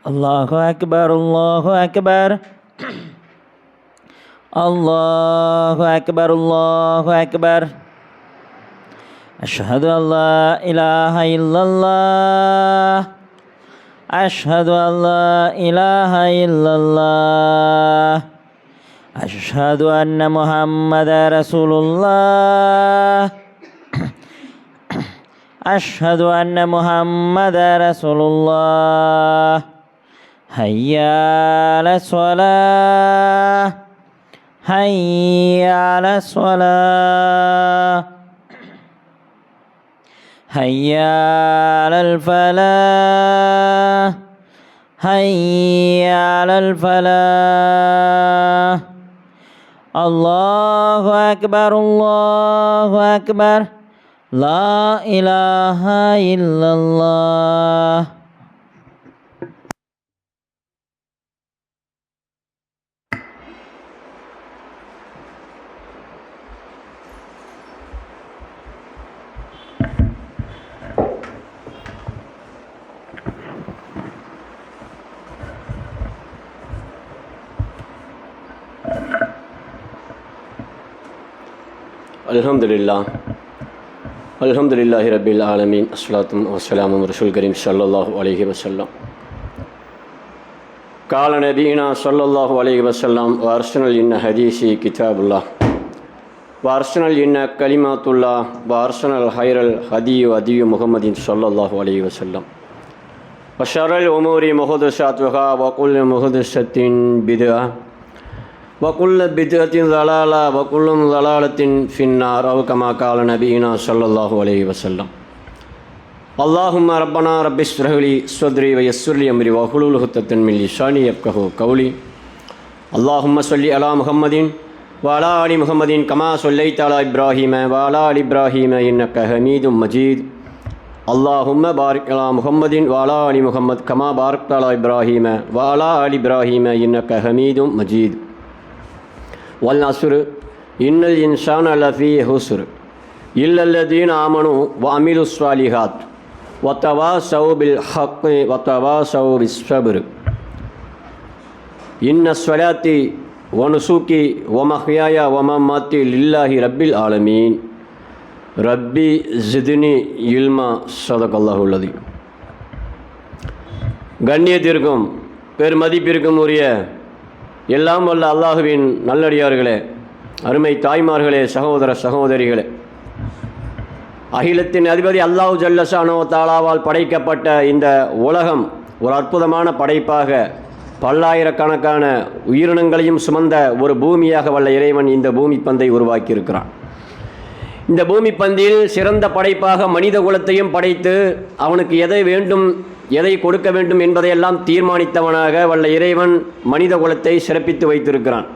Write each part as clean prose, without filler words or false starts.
الله أكبر الله أكبر الله أكبر الله أكبر أشهد أن لا إله إلا الله أشهد أن لا إله إلا الله أشهد أن محمدا رسول الله أشهد أن محمدا رسول الله حي على الصلاة حي على الصلاة حي على الفلاح حي على الفلاح الله أكبر الله أكبر لا إله إلا الله. அல்ஹம்துலில்லாஹி ரப்பில் ஆலமீன் அஸ்ஸலாத்து வஸ்ஸலாமு ரசூல் கரீம் ஸல்லல்லாஹு அலைஹி வஸல்லம் கால நபீனா ஸல்லல்லாஹு அலைஹி வஸல்லம் வ அர்ஸனல் இன்ன ஹதீஸி கிதாபுல்லாஹ் வ அர்ஸனல் இன்ன கலிமாத்துல்லாஹ் வ அர்ஸனல் ஹைரல் ஹதியு ஹதியு முஹம்மதின் ஸல்லல்லாஹு அலைஹி வஸல்லம் வ ஷர்ரல் உமூரி முஹதஸாத்துஹா வ குல்லு முஹதஸத்தின் பித்ஆ وكل بدعة ضلالة وكل ضلالة في النار أو كما قال نبينا صلى الله عليه وسلم اللهم ربنا رب اشرح لي صدري ويسر لي أمري واحلل عقدة من لساني يفقهوا قولي اللهم صل على محمد وعلى آل محمد كما صليت على إبراهيم وعلى آل إبراهيم إنك حميد مجيد اللهم بارك على محمد وعلى آل محمد كما باركت على إبراهيم وعلى آل إبراهيم إنك حميد مجيد والعصر إن الإنسان لفي خسر إلا الذين آمنوا وعملوا الصالحات وتواصوا بالحق وتواصوا بالصبر إن الصلاة ونسكي ومحياي ومماتي لله رب العالمين ربي زدني علما صدق الله العظيم. கண்ணியத்திற்கும் பெருமதிப்பிற்கும் உரிய எல்லாம் வல்ல அல்லாஹுவின் நல்லடியார்களே, அருமை தாய்மார்களே, சகோதர சகோதரிகளே, அகிலத்தின் அதிபதி அல்லாஹு ஜல்லஷானு தாலாவால் படைக்கப்பட்ட இந்த உலகம் ஒரு அற்புதமான படைப்பாக பல்லாயிரக்கணக்கான உயிரினங்களையும் சுமந்த ஒரு பூமியாக வல்ல இறைவன் இந்த பூமி பந்தை உருவாக்கியிருக்கிறான். இந்த பூமி பந்தில் சிறந்த படைப்பாக மனித குலத்தையும் படைத்து அவனுக்கு எதை வேண்டும் எதை கொடுக்க வேண்டும் என்பதையெல்லாம் தீர்மானித்தவனாக வல்ல இறைவன் மனித குலத்தை சிறப்பித்து வைத்திருக்கிறான்.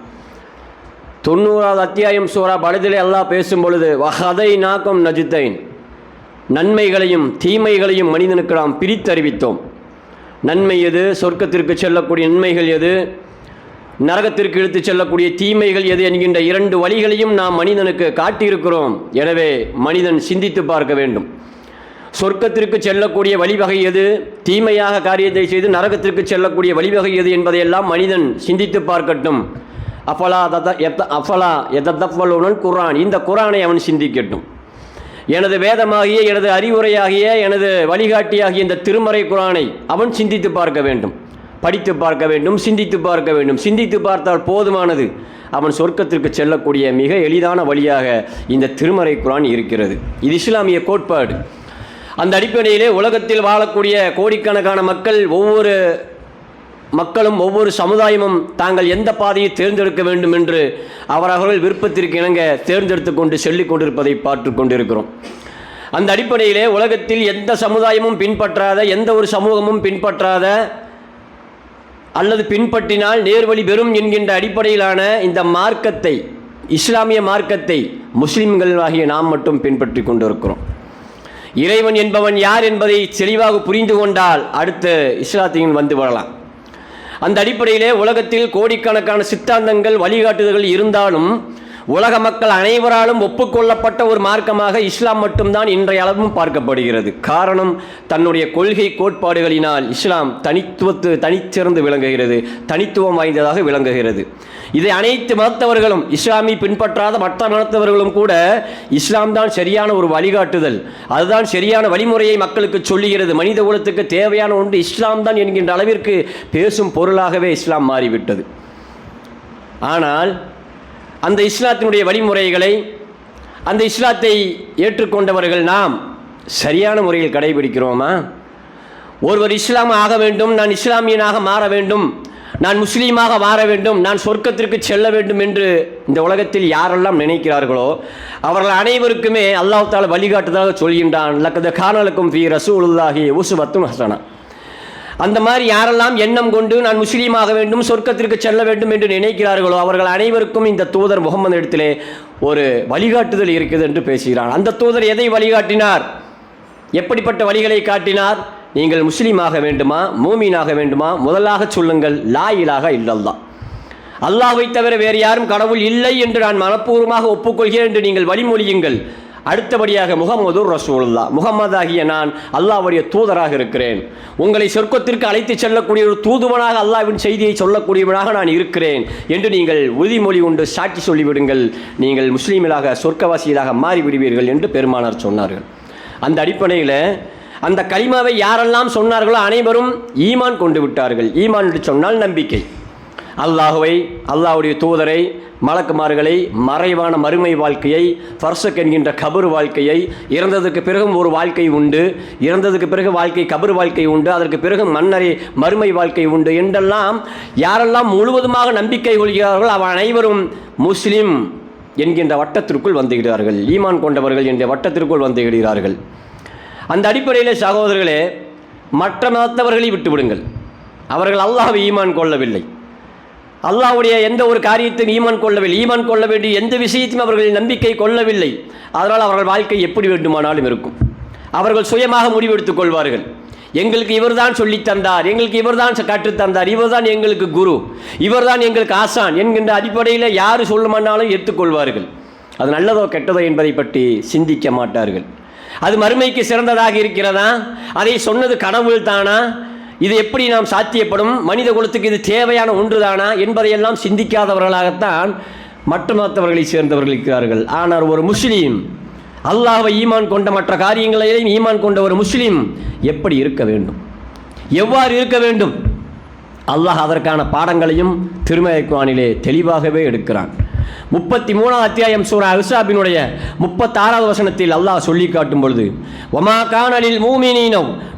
90வது அத்தியாயம் சூரா பலதிலே அல்லாஹ் பேசும் பொழுது வஹதை நாக்கும் நஜித்தைன், நன்மைகளையும் தீமைகளையும் மனிதனுக்கு நாம் பிரித்தறிவித்தோம். நன்மை எது, சொர்க்கத்திற்கு செல்லக்கூடிய நன்மைகள் எது, நரகத்திற்கு இழுத்து செல்லக்கூடிய தீமைகள் எது என்கின்ற 2 வழிகளையும் நாம் மனிதனுக்கு காட்டியிருக்கிறோம். எனவே மனிதன் சிந்தித்து பார்க்க வேண்டும். சொர்க்கத்திற்கு செல்லக்கூடிய வழிவகை எது, தீமையாக காரியத்தை செய்து நரகத்திற்கு செல்லக்கூடிய வழிவகை எது என்பதையெல்லாம் மனிதன் சிந்தித்து பார்க்கட்டும். அஃபலா எதத்தஃபலுனல் குர்ஆன், இந்த குர்ஆனை அவன் சிந்திக்கட்டும். எனது வேதமாகிய, எனது அறிவுரையாகிய, எனது வழிகாட்டியாகிய இந்த திருமறை குர்ஆனை அவன் சிந்தித்து பார்க்க வேண்டும், படித்து பார்க்க வேண்டும், சிந்தித்து பார்க்க வேண்டும். சிந்தித்து பார்த்தால் போதுமானது. அவன் சொர்க்கத்திற்கு செல்லக்கூடிய மிக எளிதான வழியாக இந்த திருமறை குர்ஆன் இருக்கிறது. இது இஸ்லாமிய கோட்பாடு. அந்த அடிப்படையிலே உலகத்தில் வாழக்கூடிய கோடிக்கணக்கான மக்கள், ஒவ்வொரு மக்களும் ஒவ்வொரு சமுதாயமும் தாங்கள் எந்த பாதையை தேர்ந்தெடுக்க வேண்டும் என்று அவரவர்கள் விருப்பத்திற்கு இணங்க தேர்ந்தெடுத்து கொண்டு சொல்லிக் கொண்டிருப்பதை பார்த்து கொண்டிருக்கிறோம். அந்த அடிப்படையிலே உலகத்தில் எந்த சமுதாயமும் பின்பற்றாத, எந்த ஒரு சமூகமும் பின்பற்றாத அல்லது பின்பற்றினால் நேர்வழி பெறும் என்கின்ற அடிப்படையிலான இந்த மார்க்கத்தை, இஸ்லாமிய மார்க்கத்தை முஸ்லிம்கள் ஆகிய நாம் மட்டும் பின்பற்றி கொண்டிருக்கிறோம். இறைவன் என்பவன் யார் என்பதை தெளிவாக புரிந்து கொண்டால் அடுத்து இஸ்லாத்தையும் வந்து வரலாம். அந்த அடிப்படையிலே உலகத்தில் கோடிக்கணக்கான சித்தாந்தங்கள், வழிகாட்டுதல்கள் இருந்தாலும் உலக மக்கள் அனைவராலும் ஒப்புக்கொள்ளப்பட்ட ஒரு மார்க்கமாக இஸ்லாம் மட்டும்தான் இன்றைய அளவும் பார்க்கப்படுகிறது. காரணம், தன்னுடைய கொள்கை கோட்பாடுகளினால் இஸ்லாம் தனிச்சிறந்து விளங்குகிறது, தனித்துவம் வாய்ந்ததாக விளங்குகிறது. இதை அனைத்து மதத்தவர்களும், இஸ்லாமை பின்பற்றாத மற்ற மதத்தவர்களும் கூட இஸ்லாம் தான் சரியான ஒரு வழிகாட்டுதல், அதுதான் சரியான வழிமுறையை மக்களுக்கு சொல்லுகிறது, மனித குலத்துக்கு தேவையான ஒன்று இஸ்லாம் தான் என்கின்ற அளவிற்கு பேசும் பொருளாகவே இஸ்லாம் மாறிவிட்டது. ஆனால் அந்த இஸ்லாத்தினுடைய வழிமுறைகளை, அந்த இஸ்லாத்தை ஏற்றுக்கொண்டவர்கள் நாம் சரியான முறையில் கடைபிடிக்கிறோமா? ஒருவர் இஸ்லாம் ஆக வேண்டும், நான் இஸ்லாமியனாக மாற வேண்டும், நான் முஸ்லீமாக மாற வேண்டும், நான் சொர்க்கத்திற்கு செல்ல வேண்டும் என்று இந்த உலகத்தில் யாரெல்லாம் நினைக்கிறார்களோ அவர்கள் அனைவருக்குமே அல்லாஹ் தஆலா வழிகாட்டுதலாக சொல்கின்றான், லக்கத் கான லக்கும் ஃபீ ரசூலுல்லாஹி உஸ்வத்துன் ஹஸனா. அந்த மாதிரி யாரெல்லாம் எண்ணம் கொண்டு நான் முஸ்லீமாக வேண்டும், சொர்க்கத்திற்கு செல்ல வேண்டும் என்று நினைக்கிறார்களோ அவர்கள் அனைவருக்கும் இந்த தூதர் முகமது இடத்திலே ஒரு வழிகாட்டுதல் இருக்குது என்று பேசுகிறான். அந்த தூதர் எதை வழிகாட்டினார்? எப்படிப்பட்ட வழிகளை காட்டினார்? நீங்கள் முஸ்லீமாக வேண்டுமா, மூமீனாக வேண்டுமா, முதலாக சொல்லுங்கள் லா இலாஹ இல்லல்லாஹ், அல்லாஹ்வை தவிர வேறு யாரும் கடவுள் இல்லை என்று நான் மனப்பூர்வமாக ஒப்புக்கொள்கிறேன் என்று நீங்கள் வழிமொழியுங்கள். அடுத்தபடியாக முஹம்மது ரசூலுல்லாஹ், முகம்மதாகிய நான் அல்லாஹ்வுடைய தூதராக இருக்கிறேன், உங்களை சொர்க்கத்திற்கு அழைத்து செல்லக்கூடிய ஒரு தூதுவனாக அல்லாஹ்வின் செய்தியை சொல்லக்கூடியவனாக நான் இருக்கிறேன் என்று நீங்கள் உறுதிமொழி உண்டு சாட்சி சொல்லிவிடுங்கள், நீங்கள் முஸ்லீம்களாக சொர்க்கவாசிகளாக மாறிவிடுவீர்கள் என்று பெருமானார் சொன்னார்கள். அந்த அடிப்படையில் அந்த கலிமாவை யாரெல்லாம் சொன்னார்களோ அனைவரும் ஈமான் கொண்டு விட்டார்கள். ஈமான் என்று சொன்னால் நம்பிக்கை. அல்லாஹுவை, அல்லாஹ்வுடைய தூதரை, மலக்குமார்களை, மறைவான மறுமை வாழ்க்கையை, ஃபர்சக் என்கின்ற கபர் வாழ்க்கையை, இறந்ததுக்கு பிறகும் ஒரு வாழ்க்கை உண்டு, இறந்ததுக்கு பிறகு வாழ்க்கை கபர் வாழ்க்கை உண்டு, அதற்கு பிறகு மறுமை வாழ்க்கை உண்டு என்றெல்லாம் யாரெல்லாம் முழுவதுமாக நம்பிக்கை கொள்கிறார்களோ அவன் அனைவரும் முஸ்லிம் என்கின்ற வட்டத்திற்குள் வந்துவிடுகிறார்கள், ஈமான் கொண்டவர்கள் என்ற வட்டத்திற்குள் வந்துவிடுகிறார்கள். அந்த அடிப்படையில் சகோதரர்களே, மற்ற மதத்தவர்களை விட்டுவிடுங்கள். அவர்கள் அல்லாஹ்வை ஈமான் கொள்ளவில்லை, அல்லாஹ்வுடைய எந்த ஒரு காரியத்தையும் ஈமான் கொள்ளவில்லை, ஈமான் கொள்ள வேண்டிய எந்த விஷயத்தையும் அவர்கள் நம்பிக்கை கொள்ளவில்லை. அதனால் அவர்கள் வாழ்க்கை எப்படி வேண்டுமானாலும் இருக்கும். அவர்கள் சுயமாக முடிவெடுத்துக் கொள்வார்கள். எங்களுக்கு இவர்தான் சொல்லித் தந்தார், எங்களுக்கு இவர்தான் கற்றுத்தந்தார், இவர்தான் எங்களுக்கு குரு, இவர்தான் எங்களுக்கு ஆசான் என்கின்ற அடிப்படையில் யார் சொல்லுமானாலும் ஏற்றுக்கொள்வார்கள். அது நல்லதோ கெட்டதோ என்பதை பற்றி சிந்திக்க மாட்டார்கள். அது மறுமைக்கு சிறந்ததாக இருக்கிறதா, அதை சொன்னது கடவுள் தானா, இது எப்படி நாம் சாத்தியப்படும், மனித குலத்துக்கு இது தேவையான ஒன்றுதானா என்பதையெல்லாம் சிந்திக்காதவர்களாகத்தான் மற்ற மதத்தவர்களை சேர்ந்தவர்கள் இருக்கிறார்கள். ஆனால் ஒரு முஸ்லீம், அல்லாஹ்வை ஈமான் கொண்ட மற்ற காரியங்களையும் ஈமான் கொண்ட ஒரு முஸ்லீம் எப்படி இருக்க வேண்டும், எவ்வாறு இருக்க வேண்டும், அல்லாஹ் அதற்கான பாடங்களையும் திருமறை குர்ஆனிலே தெளிவாகவே எடுக்கிறான். 33 அத்தியாயம் சூரா அஹ்ஸாபினுடைய 36வது வசனத்தில் அல்லாஹ் சொல்லி காட்டும் பொழுது, வமா கான லில் மூமினீன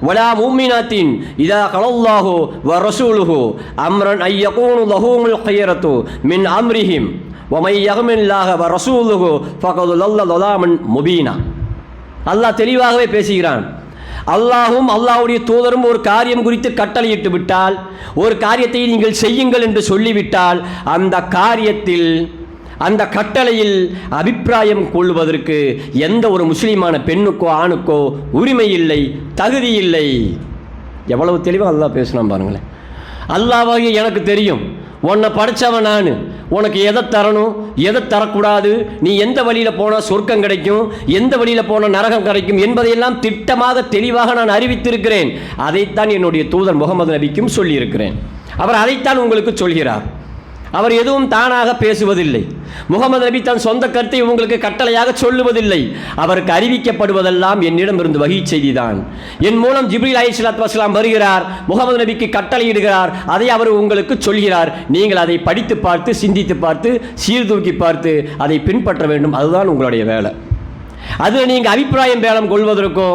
வலா மூமினாத்தின் இதா கலல்லாஹு வ ரசூலுஹு அம்ரன் ஐ யகூனு லஹுமுல் ഖിയറതു மின் அம்ரிஹிம் வமை யஹ்மில்லாஹ வ ரசூலுஹு ஃபகது லல்ல லலாமன் முபீனா. அல்லாஹ் தெளிவாகவே பேசுகிறான். அல்லாஹும் அல்லாஹ்வுடைய தூதரும் ஒரு காரியம் குறித்து கட்டளையிட்டு விட்டால், ஒரு காரியத்தை நீங்கள் செய்யுங்கள் என்று சொல்லிவிட்டால், அந்த காரியத்தில், அந்த கட்டளையில் அபிப்பிராயம் கொள்வதற்கு எந்த ஒரு முஸ்லீமான பெண்ணுக்கோ ஆணுக்கோ உரிமை இல்லை, தகுதி இல்லை. எவ்வளவு தெளிவாக அல்லாஹ் பேசினான் பாருங்களேன். அல்லாஹ்வாகிய எனக்கு தெரியும், உன்னை படைச்சவன் நான், உனக்கு எதை தரணும் எதை தரக்கூடாது, நீ எந்த வழியில் போனால் சொர்க்கம் கிடைக்கும், எந்த வழியில் போனால் நரகம் கிடைக்கும் என்பதையெல்லாம் திட்டமாக தெளிவாக நான் அறிவித்திருக்கிறேன். அதைத்தான் என்னுடைய தூதர் முகமது நபிக்கும் சொல்லியிருக்கிறேன். அவர் அதைத்தான் உங்களுக்கு சொல்கிறார். அவர் எதுவும் தானாக பேசுவதில்லை. முகமது நபி தன் சொந்த கருத்தை உங்களுக்கு கட்டளையாக சொல்லுவதில்லை. அவருக்கு அறிவிக்கப்படுவதெல்லாம் என்னிடமிருந்து வஹீ செய்திதான். என் மூலம் ஜிப்ரீல் அலைஹிஸ்ஸலாத்து வஸ்ஸலாம் வருகிறார், முகமது நபிக்கு கட்டளையிடுகிறார், அதை அவர் உங்களுக்கு சொல்கிறார். நீங்கள் அதை படித்து பார்த்து, சிந்தித்து பார்த்து, சீர்தூக்கி பார்த்து அதை பின்பற்ற வேண்டும். அதுதான் உங்களுடைய வேலை. அது நீங்கள் அபிப்பிராயம் பேலம் கொள்வதற்கோ,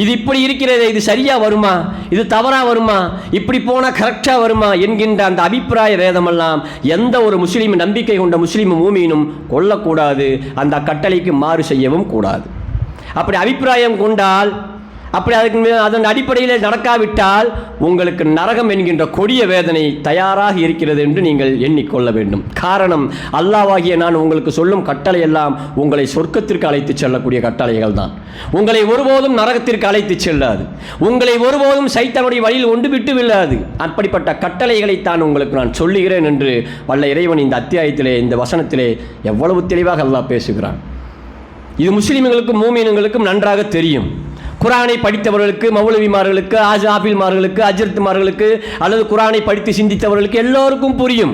இது இப்படி இருக்கிறது, இது சரியா வருமா, இது தவறா வருமா, இப்படி போனால் கரெக்டாக வருமா என்கின்ற அந்த அபிப்பிராய வேதமெல்லாம் எந்த ஒரு முஸ்லீம், நம்பிக்கை கொண்ட முஸ்லீம் மூமீனும் கொள்ளக்கூடாது. அந்த கட்டளைக்கு மாறு செய்யவும் கூடாது. அப்படி அபிப்பிராயம் கொண்டால் அப்படி அதன் அடிப்படையில் நடக்காவிட்டால் உங்களுக்கு நரகம் என்கின்ற கொடிய வேதனை தயாராக இருக்கிறது என்று நீங்கள் எண்ணிக்கொள்ள வேண்டும். காரணம், அல்லாஹ்வாகிய நான் உங்களுக்கு சொல்லும் கட்டளை எல்லாம் உங்களை சொர்க்கத்திற்கு அழைத்து செல்லக்கூடிய கட்டளைகள் தான். உங்களை ஒருபோதும் நரகத்திற்கு அழைத்து செல்லாது, உங்களை ஒருபோதும் சைத்தானுடைய வழியில் ஒன்று விட்டு விடாது. அப்படிப்பட்ட கட்டளைகளைத்தான் உங்களுக்கு நான் சொல்லுகிறேன் என்று வல்ல இறைவன் இந்த அத்தியாயத்திலே, இந்த வசனத்திலே எவ்வளவு தெளிவாக அல்லாஹ் பேசுகிறான். இது முஸ்லிம்களுக்கும் மூமின்களுக்கும் நன்றாக தெரியும். குரானை படித்தவர்களுக்கு, மௌலவிமார்களுக்கு, ஆபில்மார்களுக்கு, அஜ்ரத்மார்களுக்கு அல்லது குரானை படித்து சிந்தித்தவர்களுக்கு எல்லோருக்கும் புரியும்.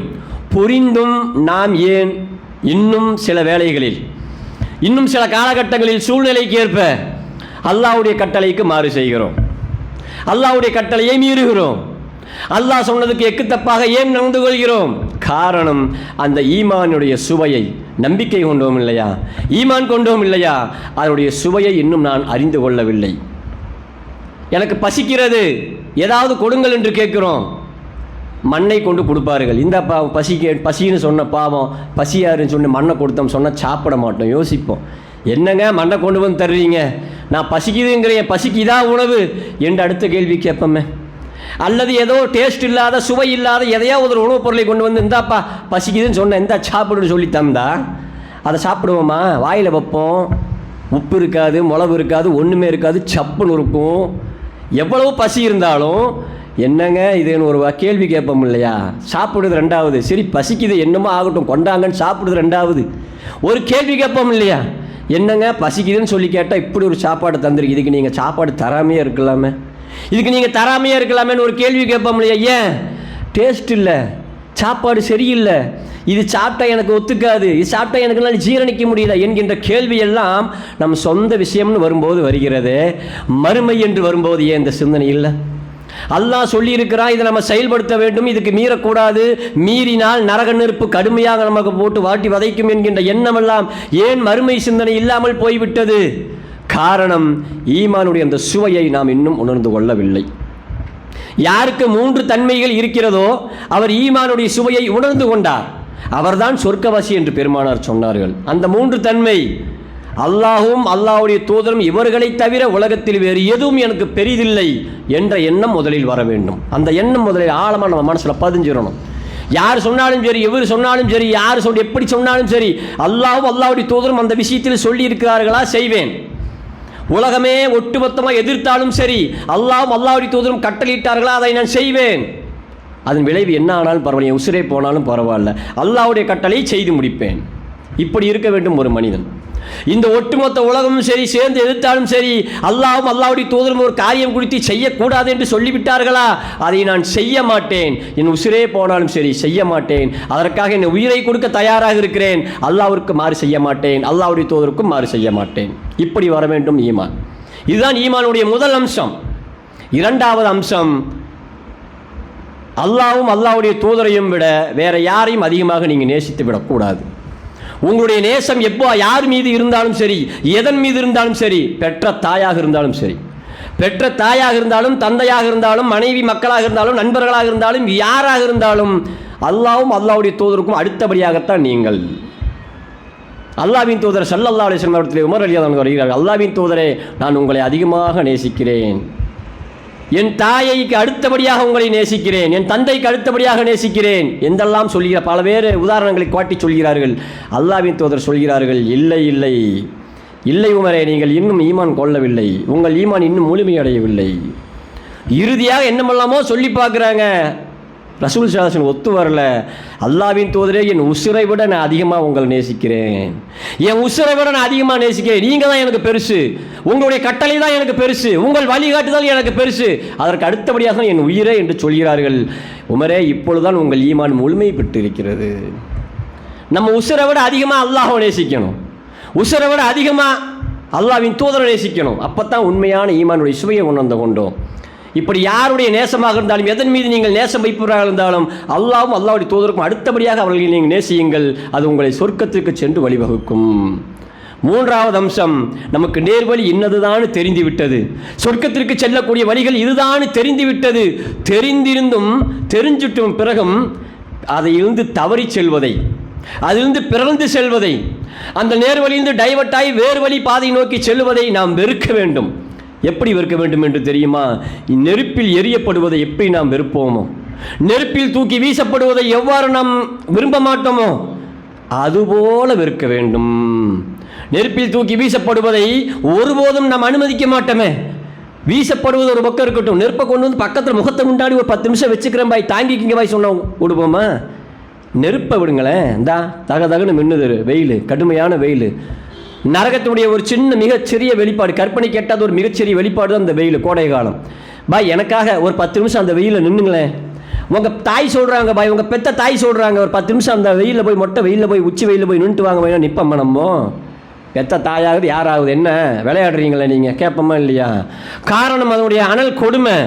புரிந்தும் நாம் ஏன் இன்னும் சில வேளைகளில், இன்னும் சில காலகட்டங்களில் சூழ்நிலைக்கு ஏற்ப அல்லாஹ்வுடைய கட்டளைக்கு மாறு செய்கிறோம், அல்லாஹ்வுடைய கட்டளையை மீறுகிறோம், அல்லாஹ் சொன்னதுக்கு எக்குத்தப்பாக ஏன் நடந்து கொள்கிறோம்? காரணம், அந்த ஈமானுடைய சுவையை, நம்பிக்கை கொண்டோம் இல்லையா, ஈமான் கொண்டோம் இல்லையா, அதனுடைய சுவையை இன்னும் நான் அறிந்து கொள்ளவில்லை. எனக்கு பசிக்கிறது, ஏதாவது கொடுங்கள் என்று கேட்கிறோம், மண்ணை கொண்டு கொடுப்பார்கள். இந்த பசின்னு சொன்ன பாவம், பசியாருன்னு சொன்ன மண்ணை கொடுத்தோம் சொன்னால் சாப்பிட மாட்டோம், யோசிப்போம். என்னங்க மண்ணை கொண்டு வந்து தர்றீங்க, நான் பசிக்குதுங்கிறேன், பசிக்கு இதான் உணவு என்று அடுத்த கேள்வி கேட்போமே. அல்லது ஏதோ டேஸ்ட் இல்லாத, சுவை இல்லாத எதையாவது ஒரு உணவுப் பொருளை கொண்டு வந்து இந்தாப்பா பசிக்குதுன்னு சொன்னேன், இந்தா சாப்பிடுன்னு சொல்லி தந்தா அதை சாப்பிடுவோமா? வாயில் வைப்போம், உப்பு இருக்காது, மிளகு இருக்காது, ஒன்றுமே இருக்காது, சப்புன்னு இருக்கும். எவ்வளவு பசி இருந்தாலும் என்னங்க இதுன்னு ஒரு கேள்வி கேட்போம் இல்லையா? சாப்பிடுறது ரெண்டாவது, சரி பசிக்குது என்னமோ ஆகட்டும் கொண்டாங்கன்னு சாப்பிடுறது ரெண்டாவது. ஒரு கேள்வி கேட்போம் இல்லையா? என்னங்க பசிக்குதுன்னு சொல்லி கேட்டால் இப்படி ஒரு சாப்பாடு தந்துருக்கு, இதுக்கு நீங்கள் சாப்பாடு தராமையே இருக்கலாமே, இதுக்கு நீங்கள் தராமையே இருக்கலாமேன்னு ஒரு கேள்வி கேட்போம் இல்லையா? ஏன்? டேஸ்ட் இல்லை, சாப்பாடு சரியில்லை, இது சாப்பிட்டா எனக்கு ஒத்துக்காது, இது சாப்பிட்டா எனக்கு நான் ஜீரணிக்க முடியல என்கின்ற கேள்வியெல்லாம் நம் சொந்த விஷயம்னு வரும்போது வருகிறது. மறுமை என்று வரும்போது ஏன் இந்த சிந்தனை இல்லை? அல்லாஹ் சொல்லியிருக்கிறான், இதை நம்ம செயல்படுத்த வேண்டும், இதுக்கு மீறக்கூடாது, மீறினால் நரக நெருப்பு கடுமையாக நமக்கு போட்டு வாட்டி வதைக்கும் என்கின்ற எண்ணமெல்லாம் ஏன் மறுமை சிந்தனை இல்லாமல் போய்விட்டது? காரணம், ஈமானுடைய அந்த சுவையை நாம் இன்னும் உணர்ந்து கொள்ளவில்லை. யாருக்கு 3 தன்மைகள் இருக்கிறதோ அவர் ஈமானுடைய சுவையை உணர்ந்து கொண்டார், அவர்தான் சொர்க்கவாசி என்று பெருமானார் சொன்னார்கள். அந்த 3 தன்மை, அல்லாஹும் அல்லாஹ்வுடைய தூதரும் இவர்களை தவிர உலகத்தில் வேறு எதுவும் எனக்கு பெரிதில்லை என்ற எண்ணம் முதலில் வர வேண்டும். அந்த எண்ணம் முதலில் ஆழமாக நம்ம மனசில் பதிஞ்சிடணும். யார் சொன்னாலும் சரி, எவர் சொன்னாலும் சரி, யார் எப்படி சொன்னாலும் சரி, அல்லாஹும் அல்லாஹ்வுடைய தூதரும் அந்த விஷயத்தில் சொல்லி இருக்கிறார்களா, செய்வேன். உலகமே ஒட்டுமொத்தமாக எதிர்த்தாலும் சரி, அல்லாஹ்வும் அல்லாஹ்வுடைய தூதரும் கட்டளையிட்டார்களா, அதை நான் செய்வேன். அதன் விளைவு என்ன ஆனாலும் பரவாயில்லை, உசிரே போனாலும் பரவாயில்ல, அல்லாஹ்வுடைய கட்டளையை செய்து முடிப்பேன். இப்படி இருக்க வேண்டும் ஒரு மனிதன். இந்த ஒட்டுமொத்த உலகமும் சரி சேர்ந்து எதிர்த்தாலும் சரி, அல்லாஹ்வும் அல்லாஹ்வுடைய தூதரும் ஒரு காரியம் குறித்து செய்யக்கூடாது என்று சொல்லிவிட்டார்களா, அதை நான் செய்ய மாட்டேன், என் உசிரே போனாலும் சரி செய்ய மாட்டேன், அதற்காக என் உயிரை கொடுக்க தயாராக இருக்கிறேன், அல்லாஹ்விற்கு மாறு செய்ய மாட்டேன், அல்லாஹ்வுடைய தூதருக்கும் மாறு செய்ய மாட்டேன். இப்படி வர வேண்டும் ஈமான். இதுதான் ஈமானுடைய முதல் அம்சம். இரண்டாவது அம்சம், அல்லாஹ்வும் அல்லாஹ்வுடைய தூதரையும் விட வேற யாரையும் அதிகமாக நீங்கள் நேசித்து விடக்கூடாது. உங்களுடைய நேசம் எப்போ யார் மீது இருந்தாலும் சரி, எதன் மீது இருந்தாலும் சரி, பெற்ற தாயாக இருந்தாலும் சரி, பெற்ற தாயாக இருந்தாலும், தந்தையாக இருந்தாலும், மனைவி மக்களாக இருந்தாலும், நண்பர்களாக இருந்தாலும், யாராக இருந்தாலும், அல்லாஹ்வும் அல்லாஹ்வுடைய தூதருக்கும் அடுத்தபடியாகத்தான் நீங்கள். அல்லாஹ்வின் தூதர் ஸல்லல்லாஹு அலைஹி வஸல்லம் அவர்கள் உமர் ரலியல்லாஹு அன்ஹு வருகிறார்கள், அல்லாஹ்வின் தூதரே நான் உங்களை அதிகமாக நேசிக்கிறேன், என் தாயைக்கு அடுத்தபடியாக உங்களை நேசிக்கிறேன், என் தந்தைக்கு அடுத்தபடியாக நேசிக்கிறேன் என்றெல்லாம் சொல்கிற பல பேர் உதாரணங்களை காட்டி சொல்கிறார்கள். அல்லாஹ்வின் தூதர் சொல்கிறார்கள், இல்லை இல்லை இல்லை உமரே, நீங்கள் இன்னும் ஈமான் கொள்ளவில்லை, உங்கள் ஈமான் இன்னும் முழுமையடையவில்லை. இறுதியாக என்னமெல்லாமோ சொல்லி பார்க்குறாங்க. ரசூல் ஸல்லல்லாஹு அலைஹி வஸல்லம் ஒத்து வரல. அல்லாஹ்வின் தூதரே, என் உசுரை விட நான் அதிகமாக உங்களை நேசிக்கிறேன், என் உசுரை விட நான் அதிகமாக நேசிக்கிறேன், நீங்கள் தான் எனக்கு பெருசு, உங்களுடைய கட்டளை தான் எனக்கு பெருசு, உங்கள் வழிகாட்டுதல் எனக்கு பெருசு, அதற்கு அடுத்தபடியாக என் உயிரே என்று சொல்கிறார்கள். உமரே, இப்பொழுதுதான் உங்கள் ஈமான் முழுமை பெற்று இருக்கிறது. நம்ம உசுரை விட அதிகமாக அல்லாஹ்வை நேசிக்கணும், உசுரை விட அதிகமாக அல்லாஹ்வின் தூதரை நேசிக்கணும். அப்போ தான் உண்மையான ஈமானுடைய சுவையை உணர்ந்து கொண்டோம். இப்படி யாருடைய நேசமாக இருந்தாலும், எதன் மீது நீங்கள் நேசம் வைப்பவராக இருந்தாலும், அல்லாஹ்வும் அல்லாஹ்வுடைய தூதருக்கும் அடுத்தபடியாக அவர்களை நீங்கள் நேசியுங்கள், அது உங்களை சொர்க்கத்திற்கு சென்று வழிவகுக்கும். மூன்றாவது அம்சம், நமக்கு நேர்வழி இன்னதுதான் தெரிந்துவிட்டது, சொர்க்கத்திற்கு செல்லக்கூடிய வழிகள் இதுதான் தெரிந்துவிட்டது, தெரிந்திருந்தும் தெரிஞ்சிட்டும் பிறகும் அதையிருந்து தவறி செல்வதை, அதிலிருந்து பிறந்து செல்வதை, அந்த நேர்வழியிலிருந்து டைவர்ட் ஆகி வேறு வழி பாதை நோக்கி செல்வதை நாம் வெறுக்க வேண்டும். எப்படி வெறுக்க வேண்டும் என்று தெரியுமா? நெருப்பில் எரியப்படுவதை எப்படி நாம் வெறுப்போமோ, நெருப்பில் தூக்கி வீசப்படுவதை எவ்வாறு நாம் விரும்ப மாட்டோமோ அதுபோல வெறுக்க வேண்டும். நெருப்பில் தூக்கி வீசப்படுவதை ஒருபோதும் நாம் அனுமதிக்க மாட்டோமே. வீசப்படுவது ஒரு பக்கம் இருக்கட்டும், நெருப்பை கொண்டு வந்து பக்கத்தில் முகத்தை முன்னாடி ஒரு 10 நிமிஷம் வச்சுக்கிறேன் பாய், தாங்கிக்கிங்க பாய் சொன்ன விடுவோமா? நெருப்பை விடுங்களேன், இந்தா தகன்னு மின்னுது வெயில், கடுமையான வெயில். நரகத்தினுடைய ஒரு சின்ன மிகச்சிறிய வெளிப்பாடு, கற்பனைக்கு எட்டாத ஒரு மிகச்சிறிய வெளிப்பாடு தான் அந்த வெயில், கோடை காலம். பாய் எனக்காக ஒரு 10 நிமிஷம் அந்த வெயிலில் நின்றுங்களேன். உங்கள் தாய் சொல்கிறாங்க பாய், உங்கள் பெத்த தாய் சொல்கிறாங்க ஒரு 10 நிமிஷம் அந்த வெயிலில் போய், மொட்டை வெயிலில் போய், உச்சி வெயிலில் போய் நின்றுட்டு வாங்க பாய். நிற்பம்மா நம்ம பெத்த தாயாகுது யாராகுது, என்ன விளையாடுறீங்களே நீங்கள், கேட்போமா இல்லையா? காரணம் அதனுடைய அனல் கொடுமை,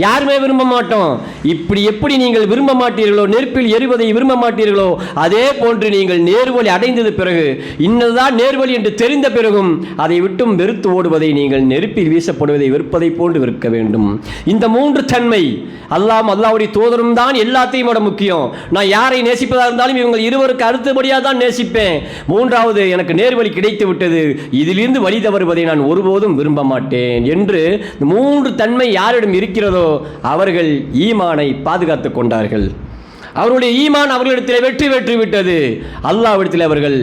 யாருமே விரும்ப மாட்டோம். இப்படி எப்படி நீங்கள் விரும்ப மாட்டீர்களோ, நெருப்பில் எரிவதை விரும்ப மாட்டீர்களோ, அதே போன்று நீங்கள் நேர்வழி அடைந்தது பிறகு, இன்னதுதான் நேர்வழி என்று தெரிந்த பிறகும் அதை விட்டும் வெறுத்து ஓடுவதை, நீங்கள் நெருப்பில் வீசப்படுவதை வெறுப்பதை போன்று வெறுக்க வேண்டும். இந்த 3 தன்மை, அல்லாஹ்வுடைய தூதரும் தான் எல்லாத்தையும் விட முக்கியம். நான் யாரை நேசிப்பதாக இருந்தாலும் இவங்க இருவருக்கு அடுத்தபடியாக தான் நேசிப்பேன். 3வது எனக்கு நேர்வழி கிடைத்து விட்டது, இதிலிருந்து வழி தவறுவதை நான் ஒருபோதும் விரும்ப மாட்டேன் என்று 3 தன்மை யாரிடம் இருக்கிறதோ அவர்கள் ஈமானை பாதுகாத்துக் கொண்டார்கள். அவருடைய ஈமான் அவர்களிடத்தில் வெற்றி பெற்று விட்டது. அல்லாஹ்விடத்தில் அவர்கள்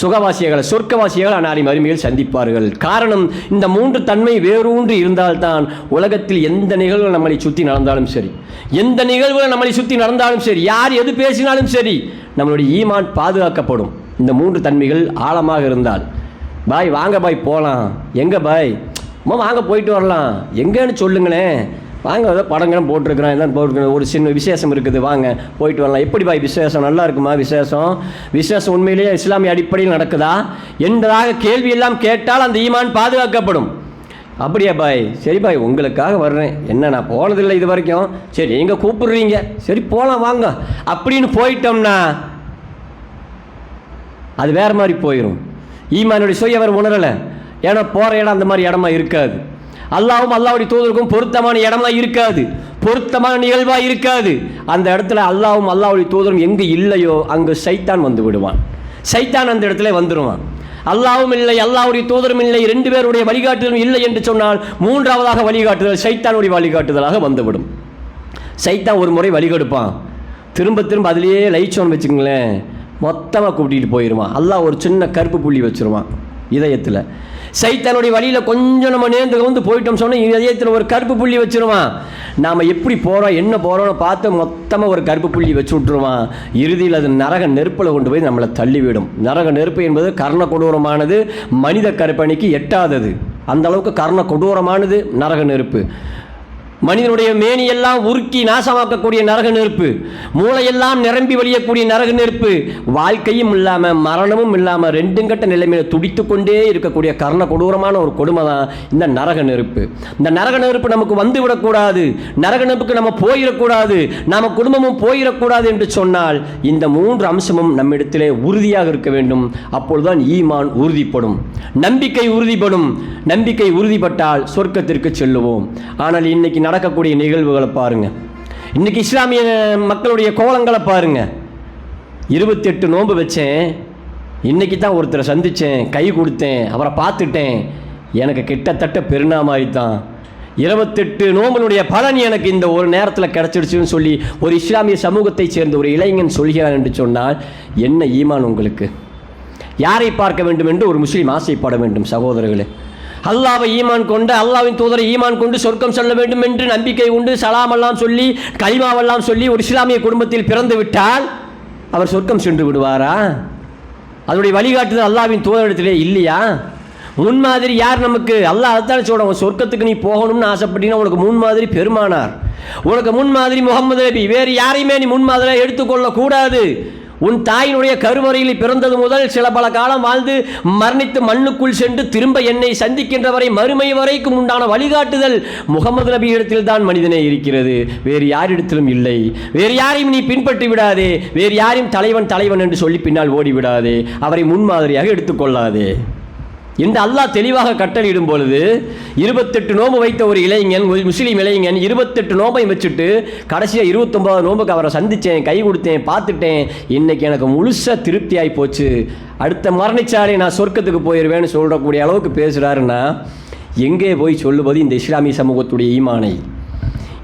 சுகவாசியர்கள், சொர்க்கவாசியர்கள் அனாரி மறுமையில் சந்திப்பார்கள். காரணம், இந்த 3 தன்மை வேரூன்றி இருந்தால்தான் உலகத்தில் எந்த நிகழ்வுகள் நம்மளை சுற்றி நடந்தாலும் சரி, எந்த நிகழ்வுகள் நம்மளை சுற்றி நடந்தாலும் சரி, யார் எது பேசினாலும் சரி, நம்மளுடைய ஈமான் பாதுகாக்கப்படும். இந்த 3 தன்மைகள் ஆழமாக இருந்தால். பாய் வாங்க பாய் போகலாம், எங்கே பாய் வாங்க போயிட்டு வரலாம், எங்கேன்னு சொல்லுங்களேன், வாங்க ஏதோ படங்களும் போட்டிருக்கிறேன், எல்லாம் போட்டிருக்கிறேன், ஒரு சின்ன விசேஷம் இருக்குது, வாங்க போயிட்டு வரலாம். எப்படி பாய் விசேஷம், நல்லா இருக்குமா விசேஷம் உண்மையிலேயே இஸ்லாமிய அடிப்படையில் நடக்குதா என்பதாக கேள்வி எல்லாம் கேட்டால் அந்த ஈமான் பாதுகாக்கப்படும். அப்படியா பாய், சரி பாய் உங்களுக்காக வர்றேன், என்ன நான் போனதில்லை இது வரைக்கும், சரி நீங்கள் கூப்பிடுறீங்க, சரி போகலாம் வாங்க அப்படின்னு போயிட்டோம்னா அது வேறு மாதிரி போயிடும். ஈமானுடைய சுய அவர் உணரலை. ஏன்னா போகிற இடம் அந்த மாதிரி இடமா இருக்காது. அல்லாஹ்வும் அல்லாஹ்வுடைய தூதருக்கும் பொருத்தமான இடமா இருக்காது, பொருத்தமான நிகழ்வா இருக்காது. அந்த இடத்துல அல்லாஹ்வும் அல்லாஹ்வுடைய தூதரும் எங்கு இல்லையோ அங்கு சைத்தான் வந்து விடுவான். சைத்தான் அந்த இடத்துல வந்துடுவான். அல்லாஹ்வும் இல்லை, அல்லாஹ்வுடைய தூதரும் இல்லை, 2 பேருடைய வழிகாட்டுதலும் இல்லை என்று சொன்னால் 3வது வழிகாட்டுதல் சைத்தானுடைய வழிகாட்டுதலாக வந்துவிடும். சைத்தான் ஒரு முறை வழிகெடுப்பான், திரும்ப திரும்ப அதிலேயே லைச்சோன்னு வச்சுங்களேன், மொத்தமாக கூட்டிகிட்டு போயிடுவான். அல்லாஹ் ஒரு சின்ன கருப்பு புள்ளி வச்சுருவான் இதயத்தில். சைத்தானுடைய வழியில் கொஞ்சம் நம்ம நேர்ந்து வந்து போயிட்டோம் சொன்னால் இதயத்தில் ஒரு கருப்பு புள்ளி வச்சுருவான். நாம் எப்படி போகிறோம் என்ன போகிறோன்னு பார்த்து மொத்தமாக ஒரு கருப்பு புள்ளி வச்சு விட்ருவான். இறுதியில் அது நரக நெருப்பில் கொண்டு போய் நம்மளை தள்ளிவிடும். நரக நெருப்பு என்பது கர்ண கொடூரமானது, மனித கற்பனைக்கு எட்டாதது. அந்த அளவுக்கு கர்ண கொடூரமானது நரக நெருப்பு. மனிதனுடைய மேனியெல்லாம் உருக்கி நாசமாக்கக்கூடிய நரக நெருப்பு, மூளையெல்லாம் நிரம்பி வழியக்கூடிய நரக நெருப்பு, வாழ்க்கையும் இல்லாமல் மரணமும் இல்லாமல் 2 கட்ட நிலைமையில் துடித்து கொண்டே இருக்கக்கூடிய கர்ண கொடூரமான ஒரு கொடுமை தான் இந்த நரக நெருப்பு. இந்த நரக நெருப்பு நமக்கு வந்து விடக்கூடாது, நரக நெருப்புக்கு நம்ம போயிடக்கூடாது, நம்ம குடும்பமும் போயிடக்கூடாது என்று சொன்னால் இந்த 3 அம்சமும் நம்மிடத்திலே உறுதியாக இருக்க வேண்டும். அப்பொழுதுதான் ஈமான் உறுதிப்படும், நம்பிக்கை உறுதிப்படும். நம்பிக்கை உறுதிப்பட்டால் சொர்க்கத்திற்கு செல்லுவோம். ஆனால் இன்னைக்கு நடக்கக்கூடிய நிகழ்வுகளை பாருங்க, இன்னைக்கு இஸ்லாமிய மக்களுடைய கோலங்களை பாருங்க. 28 நோன்பு வச்சேன், இன்னைக்கு தான் ஒருத்தரை சந்தித்தேன், கை கொடுத்தேன், அவரை பார்த்துட்டேன், எனக்கு கிட்டத்தட்ட பெருநாமாரி தான். 28 நோம்பினுடைய பலன் எனக்கு இந்த ஒரு நேரத்தில் கிடச்சிடுச்சுன்னு சொல்லி ஒரு இஸ்லாமிய சமூகத்தை சேர்ந்த ஒரு இளைஞன் சொல்கிறான் என்று சொன்னால் என்ன ஈமான் உங்களுக்கு? யாரை பார்க்க வேண்டும் என்று ஒரு முஸ்லீம் ஆசைப்பட வேண்டும் சகோதரர்களே? அல்லாஹ்வை ஈமான் கொண்டு, அல்லாஹ்வின் தூதரை ஈமான் கொண்டு சொர்க்கம் செல்ல வேண்டும் என்று நம்பிக்கை உண்டு, சலாமெல்லாம் சொல்லி கலிமாவெல்லாம் சொல்லி ஒரு இஸ்லாமிய குடும்பத்தில் பிறந்து விட்டால் அவர் சொர்க்கம் சென்று விடுவாரா? அதனுடைய வழிகாட்டுதல் அல்லாஹ்வின் தூதரிடத்திலே இல்லையா? முன்மாதிரி யார் நமக்கு? அல்லாஹ் அதைத்தான் சொல்கிறான், சொர்க்கத்துக்கு நீ போகணும்னு ஆசைப்பட்டீங்கன்னா உனக்கு முன்மாதிரி பெருமானார், உனக்கு முன்மாதிரி முகமது நபி, வேறு யாரையுமே நீ முன்மாதிரியாக எடுத்துக்கொள்ளக்கூடாது. உன் தாயினுடைய கருவறையில் பிறந்தது முதல் சில பல காலம் வாழ்ந்து மரணித்து மண்ணுக்குள் சென்று திரும்ப என்னை சந்திக்கின்ற வரை மறுமை வரைக்கும் உண்டான வழிகாட்டுதல் முகமது நபி இடத்தில் தான் மனிதனே இருக்கிறது, வேறு யாரிடத்திலும் இல்லை. வேறு யாரையும் நீ பின்பற்றி விடாதே, வேறு யாரையும் தலைவன் என்று சொல்லி பின்னால் ஓடிவிடாதே, அவரை முன்மாதிரியாக எடுத்துக்கொள்ளாதே என்று அல்லாஹ் தெளிவாக கட்டளையிடும் பொழுது 28 நோம்பு வைத்த ஒரு இளைஞன், முஸ்லீம் இளைஞன் 28 நோம்பையும் வச்சுட்டு கடைசியாக 29 நோம்புக்கு அவரை சந்தித்தேன், கை கொடுத்தேன், பார்த்துட்டேன், இன்னைக்கு எனக்கு முழுசாக திருப்தி ஆகி போச்சு, அடுத்த மரணிச்சாலே நான் சொர்க்கத்துக்கு போயிடுவேன்னு சொல்லக்கூடிய அளவுக்கு பேசுகிறாருன்னா எங்கே போய் சொல்லுவது இந்த இஸ்லாமிய சமூகத்துடைய ஈமானை?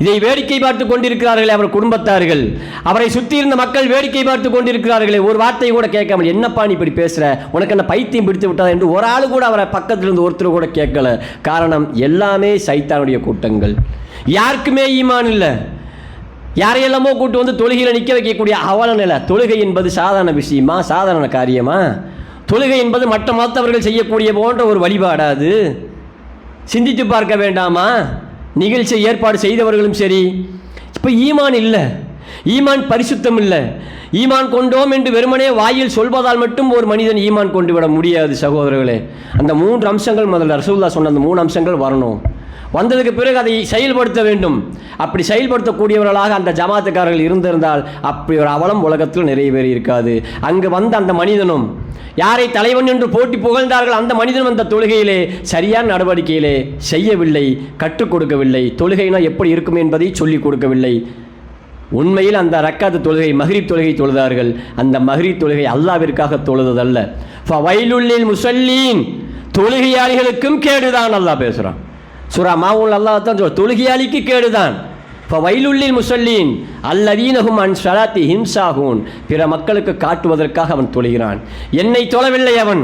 இதை வேடிக்கை பார்த்து கொண்டிருக்கிறார்களே அவர் குடும்பத்தார்கள், அவரை சுற்றி இருந்த மக்கள் வேடிக்கை பார்த்து கொண்டிருக்கிறார்களே, ஒரு வார்த்தை கூட கேட்காம, என்னப்பா நீ இப்படி பேசுற, உனக்கு என்ன பைத்தியம் பிடித்து விட்டதா என்று ஒரு ஆள் கூட அவரை பக்கத்தில் இருந்து ஒருத்தர் கூட கேட்கல. காரணம், எல்லாமே சைத்தானுடைய கூட்டங்கள். யாருக்குமே ஈமான் இல்லை. யாரையெல்லாமோ கூட்டு வந்து தொழுகையில் நிற்க வைக்கக்கூடிய அவல நிலை. தொழுகை என்பது சாதாரண விஷயமா, சாதாரண காரியமா? தொழுகை என்பது மற்ற மதத்தவர்கள் செய்யக்கூடிய போன்ற ஒரு வழிபாடாது? சிந்தித்து பார்க்க வேண்டாமா? நிகழ்ச்சி ஏற்பாடு செய்தவர்களும் சரி. இப்போ ஈமான் இல்லை, ஈமான் பரிசுத்தம் இல்லை. ஈமான் கொண்டோம் என்று வெறுமனே வாயில் சொல்வதால் மட்டும் ஒரு மனிதன் ஈமான் கொண்டு விட முடியாது சகோதரர்களே. அந்த 3 அம்சங்கள் முதல்ல ரசூலுல்லாஹ் சொன்ன அந்த 3 அம்சங்கள் வரணும். வந்ததுக்கு பிறகு அதை செயல்படுத்த வேண்டும். அப்படி செயல்படுத்தக்கூடியவர்களாக அந்த ஜமாத்துக்காரர்கள் இருந்திருந்தால் அப்படி ஒரு அவலம் உலகத்தில் நிறைவேறி இருக்காது. அங்கு வந்த அந்த மனிதனும் யாரை தலைவன் என்று போட்டி புகழ்ந்தார்கள், அந்த மனிதனும் அந்த தொழுகையிலே சரியான நடவடிக்கையிலே செய்யவில்லை, கற்றுக் கொடுக்கவில்லை. தொழுகைனா எப்படி இருக்கும் என்பதை சொல்லிக் கொடுக்கவில்லை. உண்மையில் அந்த ரக்காத்து தொழுகை, மஹ்ரிப் தொழுகை தொழுதார்கள். அந்த மஹ்ரிப் தொழுகை அல்லாவிற்காக தொழுதல்ல. ஃபவைலுல்லில் முஸல்லீன், தொழுகையாளிகளுக்கும் கேடுதான் அல்லாஹ் பேசுகிறான். சூரா மாவுல் அல்லாஹ் தான் தொழுகையாளிக்கு கேடுதான். ஃபவைலுல்லில் முஸல்லீன் அல்லதீனஹும் அன் ஸலாத்திஹிம் சாஹூன், பிற மக்களுக்கு காட்டுவதற்காக அவன் தொழுகிறான். என்னை தொழவில்லை, அவன்